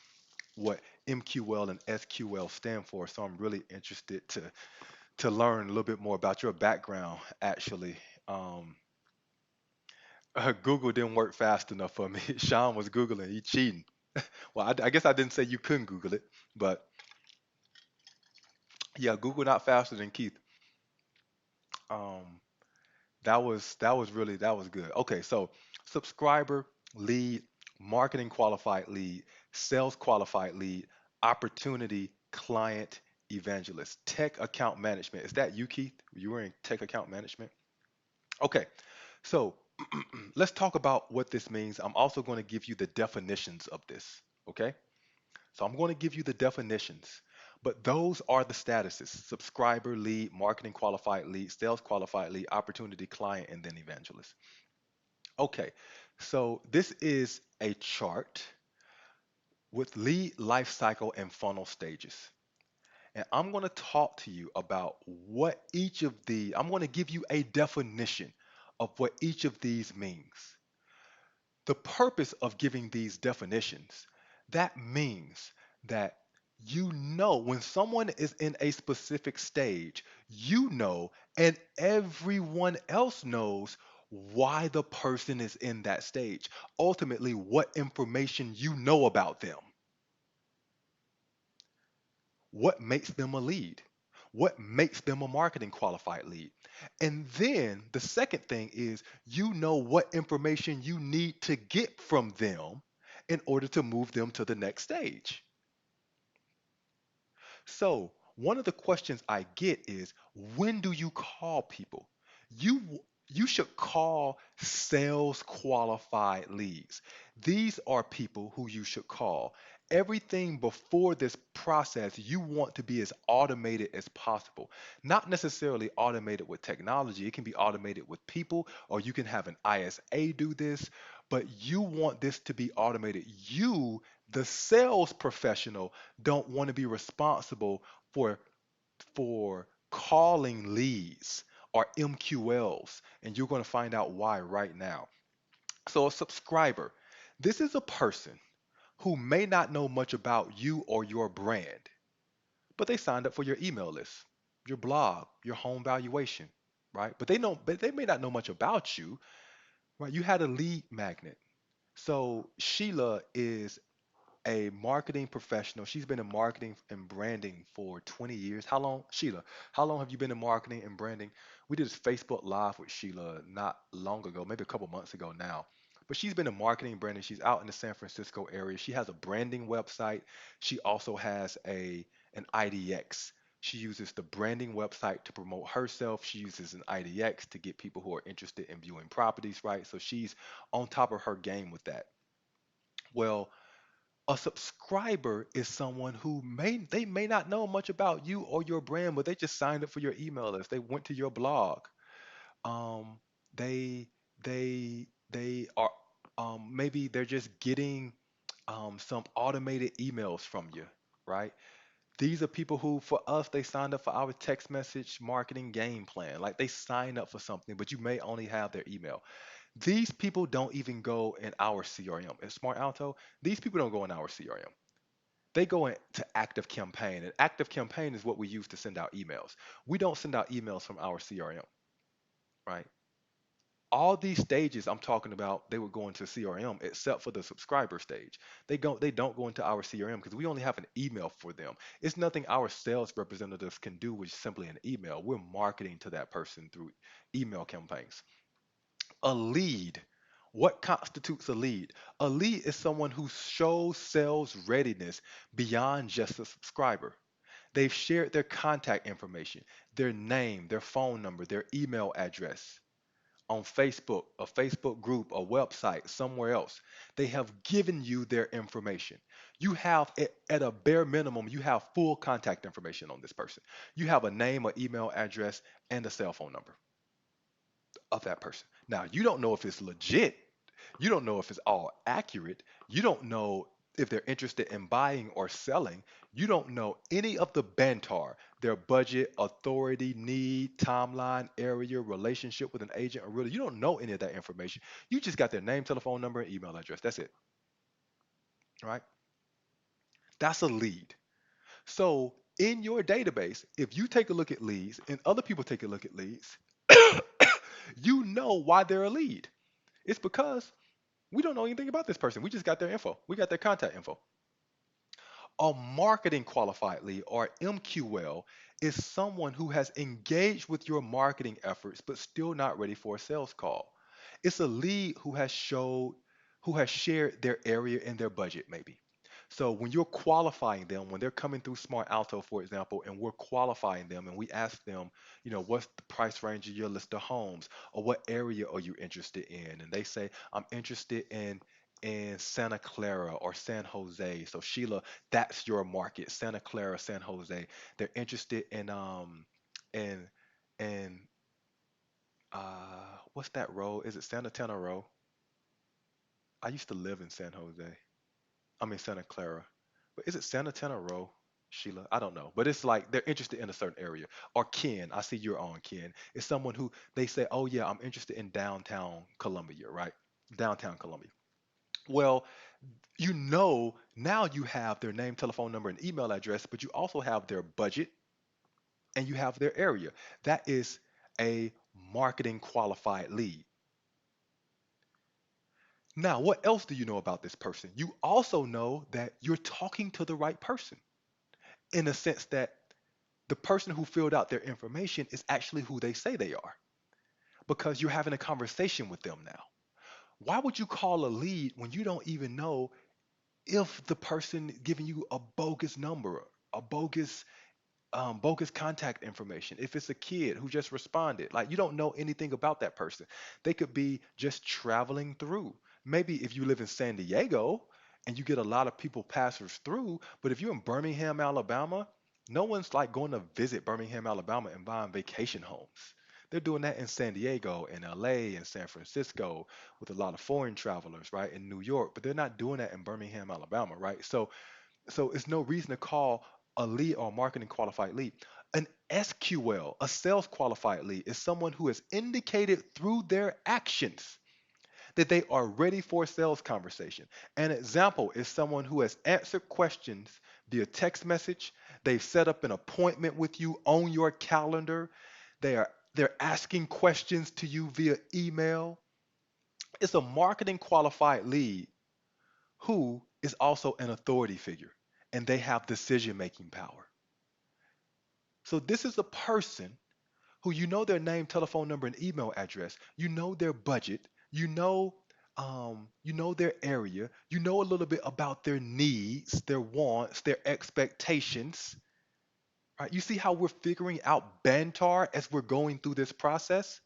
what MQL and SQL stand for. So I'm really interested to learn a little bit more about your background. Actually, um, Google didn't work fast enough for me. Sean was googling. He cheating. Well, I guess I didn't say you couldn't Google it, but yeah, Google not faster than Keith. Um, that was good. Okay, so subscriber lead, marketing qualified lead, sales qualified lead, opportunity client evangelist, tech account management. Is that you, Keith? You were in tech account management. Okay, so let's talk about what this means. I'm also going to give you the definitions of this. Okay. So I'm going to give you the definitions, but those are the statuses: subscriber, lead, marketing qualified lead, sales qualified lead, opportunity client, and then evangelist. Okay, so this is a chart with lead life cycle and funnel stages. And I'm going to talk to you about I'm going to give you a definition of what each of these means. The purpose of giving these definitions, that means that you know when someone is in a specific stage, you know, and everyone else knows why the person is in that stage. Ultimately, what information you know about them, what makes them a lead, what makes them a marketing qualified lead. And then the second thing is you know what information you need to get from them in order to move them to the next stage. So, one of the questions I get is when do you call people? You should call sales qualified leads. These are people who you should call. Everything before this process, you want to be as automated as possible. Not necessarily automated with technology, it can be automated with people, or you can have an ISA do this, but you want this to be automated. You, the sales professional, don't want to be responsible for calling leads or MQLs, and you're going to find out why right now. So a subscriber, this is a person who may not know much about you or your brand, but they signed up for your email list, your blog, your home valuation, right? But they may not know much about you, right? You had a lead magnet. So Sheila is a marketing professional. She's been in marketing and branding for 20 years. How long, Sheila? How long have you been in marketing and branding? We did this Facebook Live with Sheila not long ago, maybe a couple months ago now. But she's been in marketing and branding. She's out in the San Francisco area. She has a branding website. She also has an IDX. She uses the branding website to promote herself. She uses an IDX to get people who are interested in viewing properties, right? So she's on top of her game with that. Well, a subscriber is someone who may not know much about you or your brand, but they just signed up for your email list. They went to your blog. Um, they they are maybe they're just getting some automated emails from you, right? These are people who, for us, they signed up for our text message marketing game plan. Like they sign up for something, but you may only have their email. These people don't even go in our CRM. In Smart Alto, these people don't go in our CRM. They go into Active Campaign, and Active Campaign is what we use to send out emails. We don't send out emails from our CRM, right? All these stages I'm talking about, they would go into CRM except for the subscriber stage. They don't go into our CRM because we only have an email for them. It's nothing our sales representatives can do with simply an email. We're marketing to that person through email campaigns. A lead. What constitutes a lead? A lead is someone who shows sales readiness beyond just a subscriber. They've shared their contact information, their name, their phone number, their email address on Facebook, a Facebook group, a website, somewhere else. They have given you their information. You have, at a bare minimum, you have full contact information on this person. You have a name, an email address, and a cell phone number of that person. Now, you don't know if it's legit. You don't know if it's all accurate. You don't know if they're interested in buying or selling. You don't know any of the banter, their budget, authority, need, timeline, area, relationship with an agent or really. You don't know any of that information. You just got their name, telephone number, and email address. That's it, right? That's a lead. So in your database, if you take a look at leads and other people take a look at leads, you know why they're a lead. It's because we don't know anything about this person. We just got their info. We got their contact info. A marketing qualified lead or MQL is someone who has engaged with your marketing efforts but still not ready for a sales call. It's a lead who has shared their area and their budget maybe. So when you're qualifying them, when they're coming through Smart Alto, for example, and we're qualifying them and we ask them, what's the price range of your list of homes or what area are you interested in? And they say, I'm interested in Santa Clara or San Jose. So Sheila, that's your market, Santa Clara, San Jose. They're interested in in what's that road? Is it Santa Tana Row? I used to live in San Jose. I mean Santa Clara. But is it Santa Tana Row, Sheila? I don't know. But it's like they're interested in a certain area. Or Ken, I see you're on Ken. It's someone who they say, oh yeah, I'm interested in downtown Columbia, right? Downtown Columbia. Well, now you have their name, telephone number, and email address, but you also have their budget and you have their area. That is a marketing qualified lead. Now, what else do you know about this person? You also know that you're talking to the right person in a sense that the person who filled out their information is actually who they say they are because you're having a conversation with them now. Why would you call a lead when you don't even know if the person giving you a bogus number, a bogus contact information, if it's a kid who just responded, like you don't know anything about that person. They could be just traveling through. Maybe if you live in San Diego and you get a lot of people passers through, but if you're in Birmingham, Alabama, no one's like going to visit Birmingham, Alabama and buying vacation homes. They're doing that in San Diego, in LA, in San Francisco, with a lot of foreign travelers, right? In New York, but they're not doing that in Birmingham, Alabama, right? So it's no reason to call a lead or a marketing qualified lead. An SQL, a sales qualified lead, is someone who has indicated through their actions that they are ready for a sales conversation. An example is someone who has answered questions via text message. They've set up an appointment with you on your calendar. They're asking questions to you via email. It's a marketing qualified lead who is also an authority figure and they have decision making power. So this is a person who you know their name, telephone number, and email address. You know their budget. You know their area. You know a little bit about their needs, their wants, their expectations. Right? You see how we're figuring out Bantar as we're going through this process?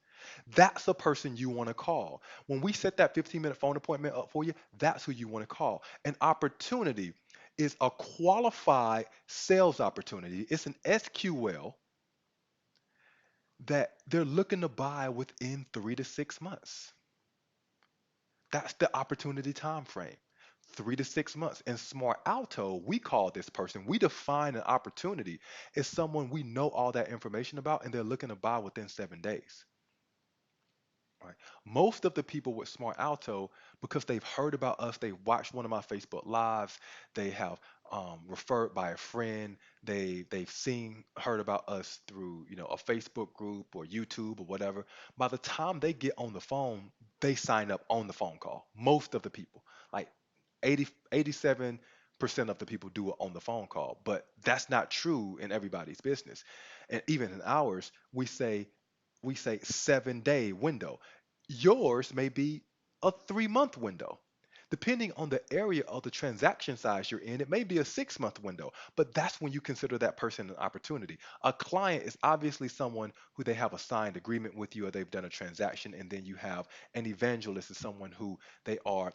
That's a person you want to call. When we set that 15-minute phone appointment up for you, that's who you want to call. An opportunity is a qualified sales opportunity. It's an SQL that they're looking to buy within 3 to 6 months. That's the opportunity time frame. 3 to 6 months. In Smart Alto, we call this person, we define an opportunity as someone we know all that information about and they're looking to buy within 7 days. Right. Most of the people with Smart Alto, because they've heard about us, they watched one of my Facebook lives, they have referred by a friend, they've seen, heard about us through, a Facebook group or YouTube or whatever. By the time they get on the phone, they sign up on the phone call. Most of the people, like 87% of the people do it on the phone call, but that's not true in everybody's business. And even in ours, we say 7 day window. Yours may be a 3 month window. Depending on the area of the transaction size you're in, it may be a 6 month window, but that's when you consider that person an opportunity. A client is obviously someone who they have a signed agreement with you or they've done a transaction, and then you have an evangelist is someone who they are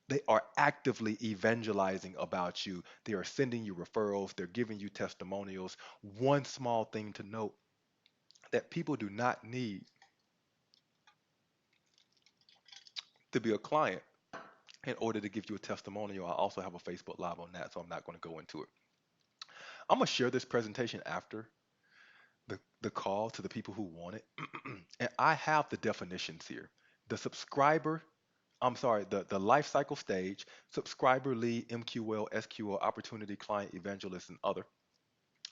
they are actively evangelizing about you. They are sending you referrals, they're giving you testimonials. One small thing to note that people do not need to be a client in order to give you a testimonial. I also have a Facebook Live on that, so I'm not going to go into it. I'm going to share this presentation after the call to the people who want it. And I have the definitions here. The subscriber, I'm sorry, the life cycle stage, subscriber, lead, MQL, SQL, opportunity, client, evangelist, and other.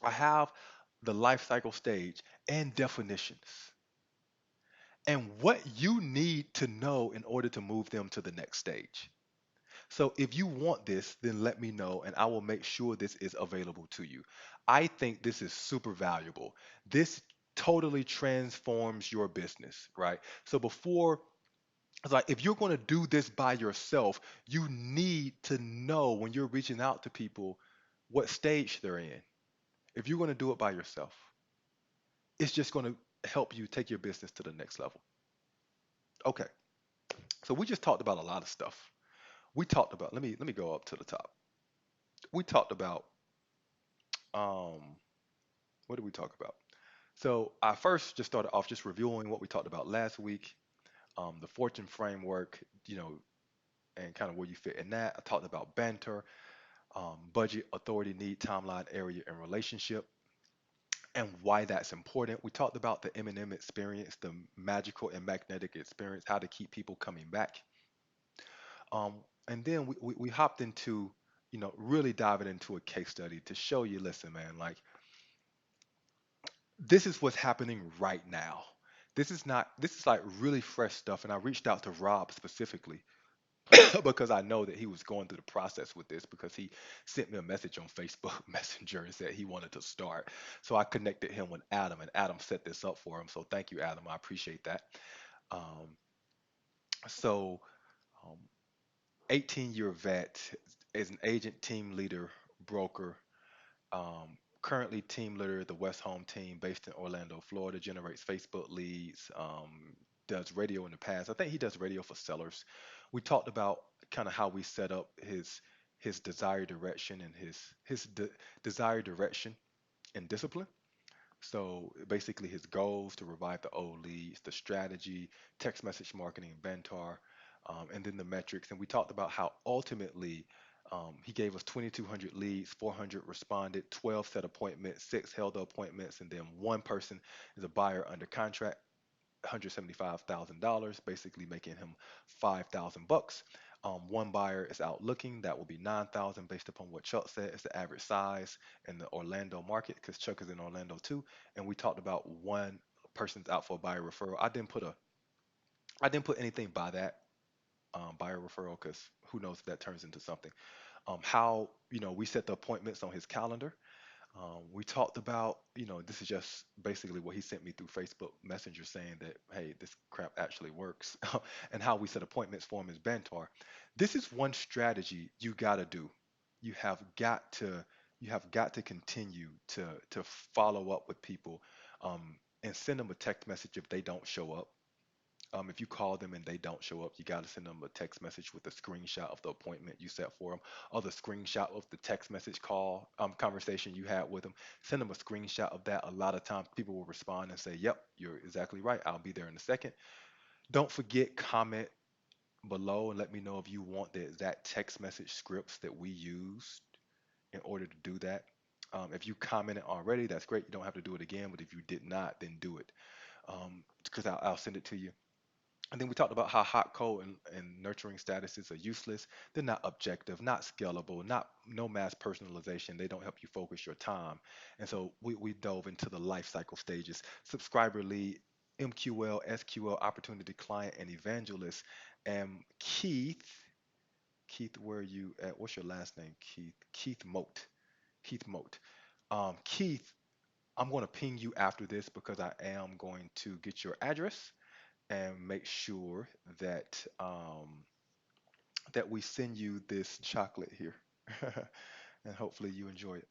I have the life cycle stage and definitions and what you need to know in order to move them to the next stage. So if you want this, then let me know and I will make sure this is available to you. I think this is super valuable. This totally transforms your business, right? So before, it's like if you're going to do this by yourself, you need to know when you're reaching out to people what stage they're in. If you're going to do it by yourself, it's just going to help you take your business to the next level. Okay. So we just talked about a lot of stuff. We talked about, let me go up to the top. We talked about um what did we talk about? So I first just started off just reviewing what we talked about last week, the Fortune framework, and kind of where you fit in that. I talked about banter, budget, authority, need, timeline, area, and relationship, and why that's important. We talked about the M&M experience, the magical and magnetic experience, how to keep people coming back. And then we hopped into, really diving into a case study to show you, listen, man, like this is what's happening right now. This is like really fresh stuff. And I reached out to Rob specifically because I know that he was going through the process with this because he sent me a message on Facebook Messenger and said he wanted to start. So I connected him with Adam, and Adam set this up for him. So thank you, Adam. I appreciate that. Um, so, um, 18-year vet is an agent, team leader, broker. Currently team leader of the West Home team based in Orlando, Florida, generates Facebook leads, does radio in the past. I think he does radio for sellers. We talked about kind of how we set up his desired direction and his desired direction and discipline. So basically, his goals to revive the old leads, the strategy, text message marketing, Bentar, and then the metrics. And we talked about how ultimately he gave us 2,200 leads, 400 responded, 12 set appointments, six held appointments, and then one person is a buyer under contract. $175,000, basically making him 5,000 bucks. One buyer is out looking. That will be 9,000 based upon what Chuck said. It's the average size in the Orlando market because Chuck is in Orlando too. And we talked about one person's out for a buyer referral. I didn't put anything by that buyer referral because who knows if that turns into something. How we set the appointments on his calendar. We talked about, this is just basically what he sent me through Facebook Messenger saying that, hey, this crap actually works, and how we set appointments for him is Bantar. This is one strategy you got to do. You have got to, you have got to continue to follow up with people, and send them a text message if they don't show up. If you call them and they don't show up, you got to send them a text message with a screenshot of the appointment you set for them, or the screenshot of the text message call conversation you had with them. Send them a screenshot of that. A lot of times, people will respond and say, "Yep, you're exactly right. I'll be there in a second." Don't forget comment below and let me know if you want the exact text message scripts that we used in order to do that. If you commented already, that's great. You don't have to do it again. But if you did not, then do it because I'll send it to you. And then we talked about how hot, cold, and nurturing statuses are useless. They're not objective, not scalable, not no mass personalization. They don't help you focus your time. And so we dove into the life cycle stages: subscriber lead, MQL, SQL, opportunity client, and evangelist. And Keith, where are you at? What's your last name? Keith Moat. Keith Moat. Keith, I'm going to ping you after this because I am going to get your address and make sure that that we send you this chocolate here, and hopefully you enjoy it.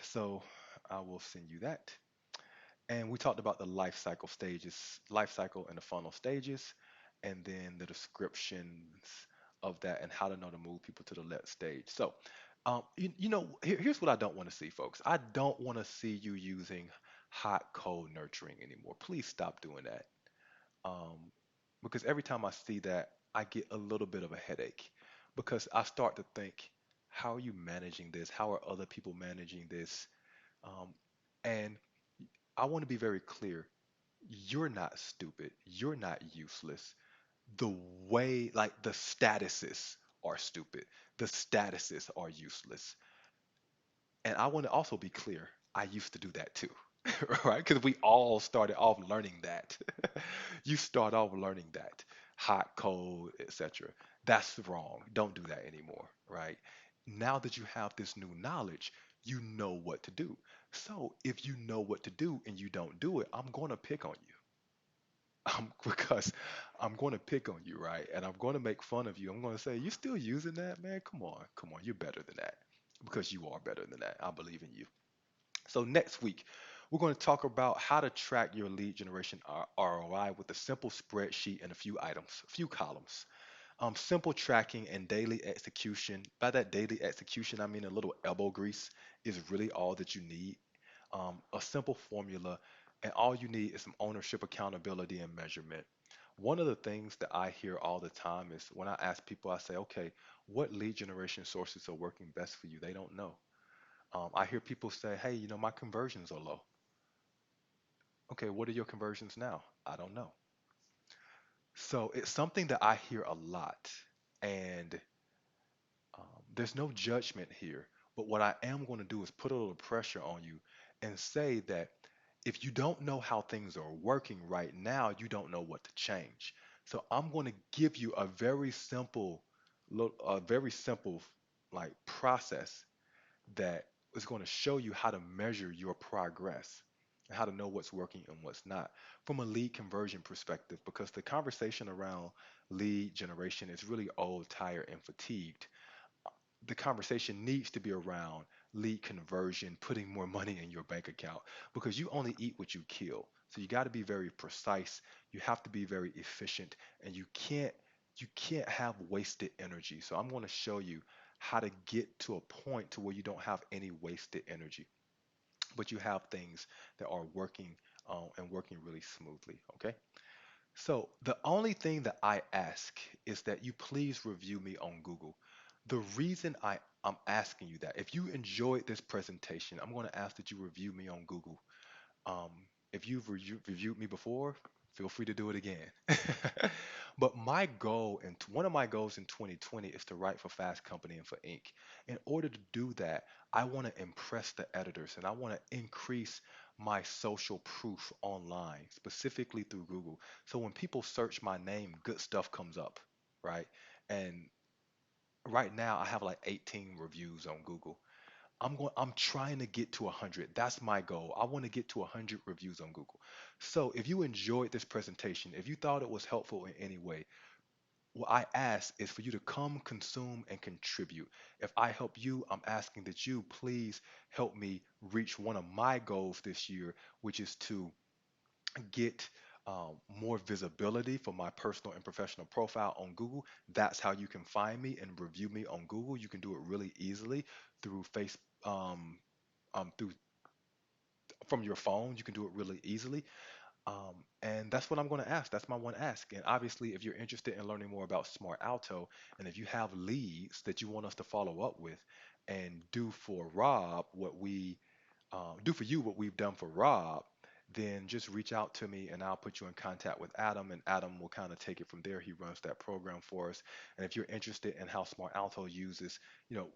So I will send you that. And we talked about the life cycle stages, life cycle and the funnel stages, and then the descriptions of that and how to know to move people to the next stage. So, here's what I don't want to see, folks. I don't want to see you using hot, cold nurturing anymore. Please stop doing that. um, because every time I see that, I get a little bit of a headache because I start to think, how are you managing this? How are other people managing this? Um, and I want to be very clear. You're not stupid. You're not useless. The way, like the statuses are stupid. The statuses are useless. And I want to also be clear. I used to do that too, right? Because we all started off learning that. You start off learning that hot, cold, etc. That's wrong. Don't do that anymore, right? Now that you have this new knowledge, you know what to do. So if you know what to do and you don't do it, I'm going to pick on you. Because I'm going to pick on you, right? And I'm going to make fun of you. I'm going to say, you still using that, man? Come on, you're better than that because you are better than that. I believe in you. So next week, we're going to talk about how to track your lead generation ROI with a simple spreadsheet and a few items, a few columns. Simple tracking and daily execution. By that daily execution, I mean a little elbow grease is really all that you need. A simple formula, and all you need is some ownership, accountability, and measurement. One of the things that I hear all the time is when I ask people, I say, okay, what lead generation sources are working best for you? They don't know. I hear people say, hey, my conversions are low. Okay, what are your conversions now? I don't know. So it's something that I hear a lot. And there's no judgment here. But what I am going to do is put a little pressure on you and say that if you don't know how things are working right now, you don't know what to change. So I'm going to give you a very simple like process that is going to show you how to measure your progress and how to know what's working and what's not from a lead conversion perspective, because the conversation around lead generation is really old, tired, and fatigued. The conversation needs to be around lead conversion, putting more money in your bank account, because you only eat what you kill. So you got to be very precise. You have to be very efficient, and you can't have wasted energy. So I'm going to show you how to get to a point to where you don't have any wasted energy, but you have things that are working and working really smoothly. Okay. So the only thing that I ask is that you please review me on Google. The reason I'm asking you that, if you enjoyed this presentation, I'm going to ask that you review me on Google. Um, if you've reviewed me before, feel free to do it again. But my goal, and one of my goals in 2020 is to write for Fast Company and for Inc. In order to do that, I want to impress the editors and I want to increase my social proof online, specifically through Google. So when people search my name, good stuff comes up, right? And right now I have like 18 reviews on Google. I'm trying to get to 100. That's my goal. I want to get to 100 reviews on Google. So if you enjoyed this presentation, if you thought it was helpful in any way, what I ask is for you to come, consume, and contribute. If I help you, I'm asking that you please help me reach one of my goals this year, which is to get more visibility for my personal and professional profile on Google. That's how you can find me and review me on Google. You can do it really easily through um, through from your phone. You can do it really easily. And that's what I'm going to ask. That's my one ask. And obviously, if you're interested in learning more about Smart Alto, and if you have leads that you want us to follow up with and do for Rob what we do for you what we've done for Rob, then just reach out to me and I'll put you in contact with Adam, and Adam will kind of take it from there. He runs that program for us. And if you're interested in how Smart Alto uses,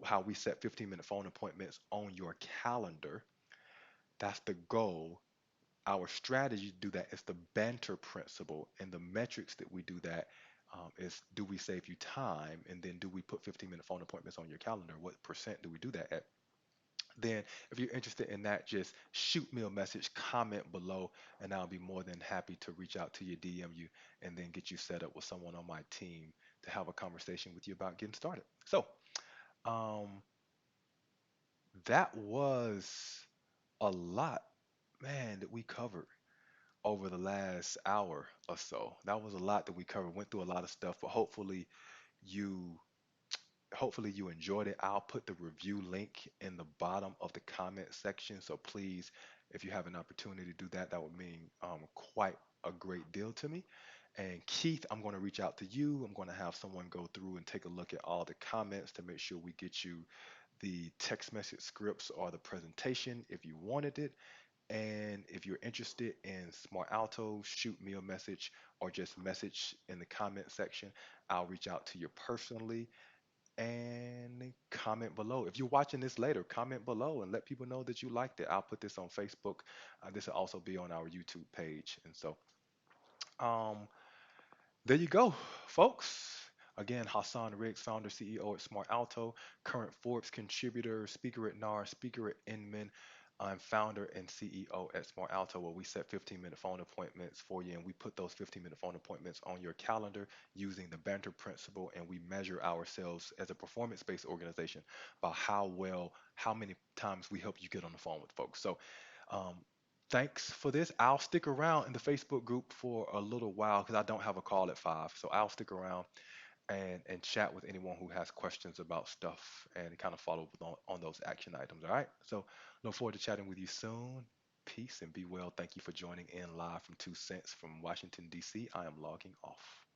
how we set 15-minute phone appointments on your calendar, that's the goal. Our strategy to do that is the banter principle, and the metrics that we do that is, do we save you time, and then do we put 15-minute phone appointments on your calendar? What percent do we do that at? Then, if you're interested in that, just shoot me a message, comment below, and I'll be more than happy to reach out to you, DM you, and then get you set up with someone on my team to have a conversation with you about getting started. So, um, that was a lot, man, that we covered over the last hour or so. That was a lot that we covered. Went through a lot of stuff, but you hopefully you enjoyed it. I'll put the review link in the bottom of the comment section. So please, if you have an opportunity to do that, that would mean quite a great deal to me. And Keith, I'm going to reach out to you. I'm going to have someone go through and take a look at all the comments to make sure we get you the text message scripts or the presentation if you wanted it. And if you're interested in Smart Alto, shoot me a message or just message in the comment section. I'll reach out to you personally, and comment below. If you're watching this later, comment below and let people know that you liked it. I'll put this on Facebook. This will also be on our YouTube page. And so, um, there you go, folks. Again, Hassan Riggs, founder, CEO at Smart Alto, current Forbes contributor, speaker at NAR, speaker at Inman. I'm founder and CEO at Smart Alto, where we set 15-minute phone appointments for you, and we put those 15-minute phone appointments on your calendar using the Banter principle, and we measure ourselves as a performance-based organization by how many times we help you get on the phone with folks. So, um, thanks for this. I'll stick around in the Facebook group for a little while because I don't have a call at 5. So I'll stick around and chat with anyone who has questions about stuff and kind of follow up on those action items. All right. So look forward to chatting with you soon. Peace and be well. Thank you for joining in live from 2 cents from Washington, D.C. I am logging off.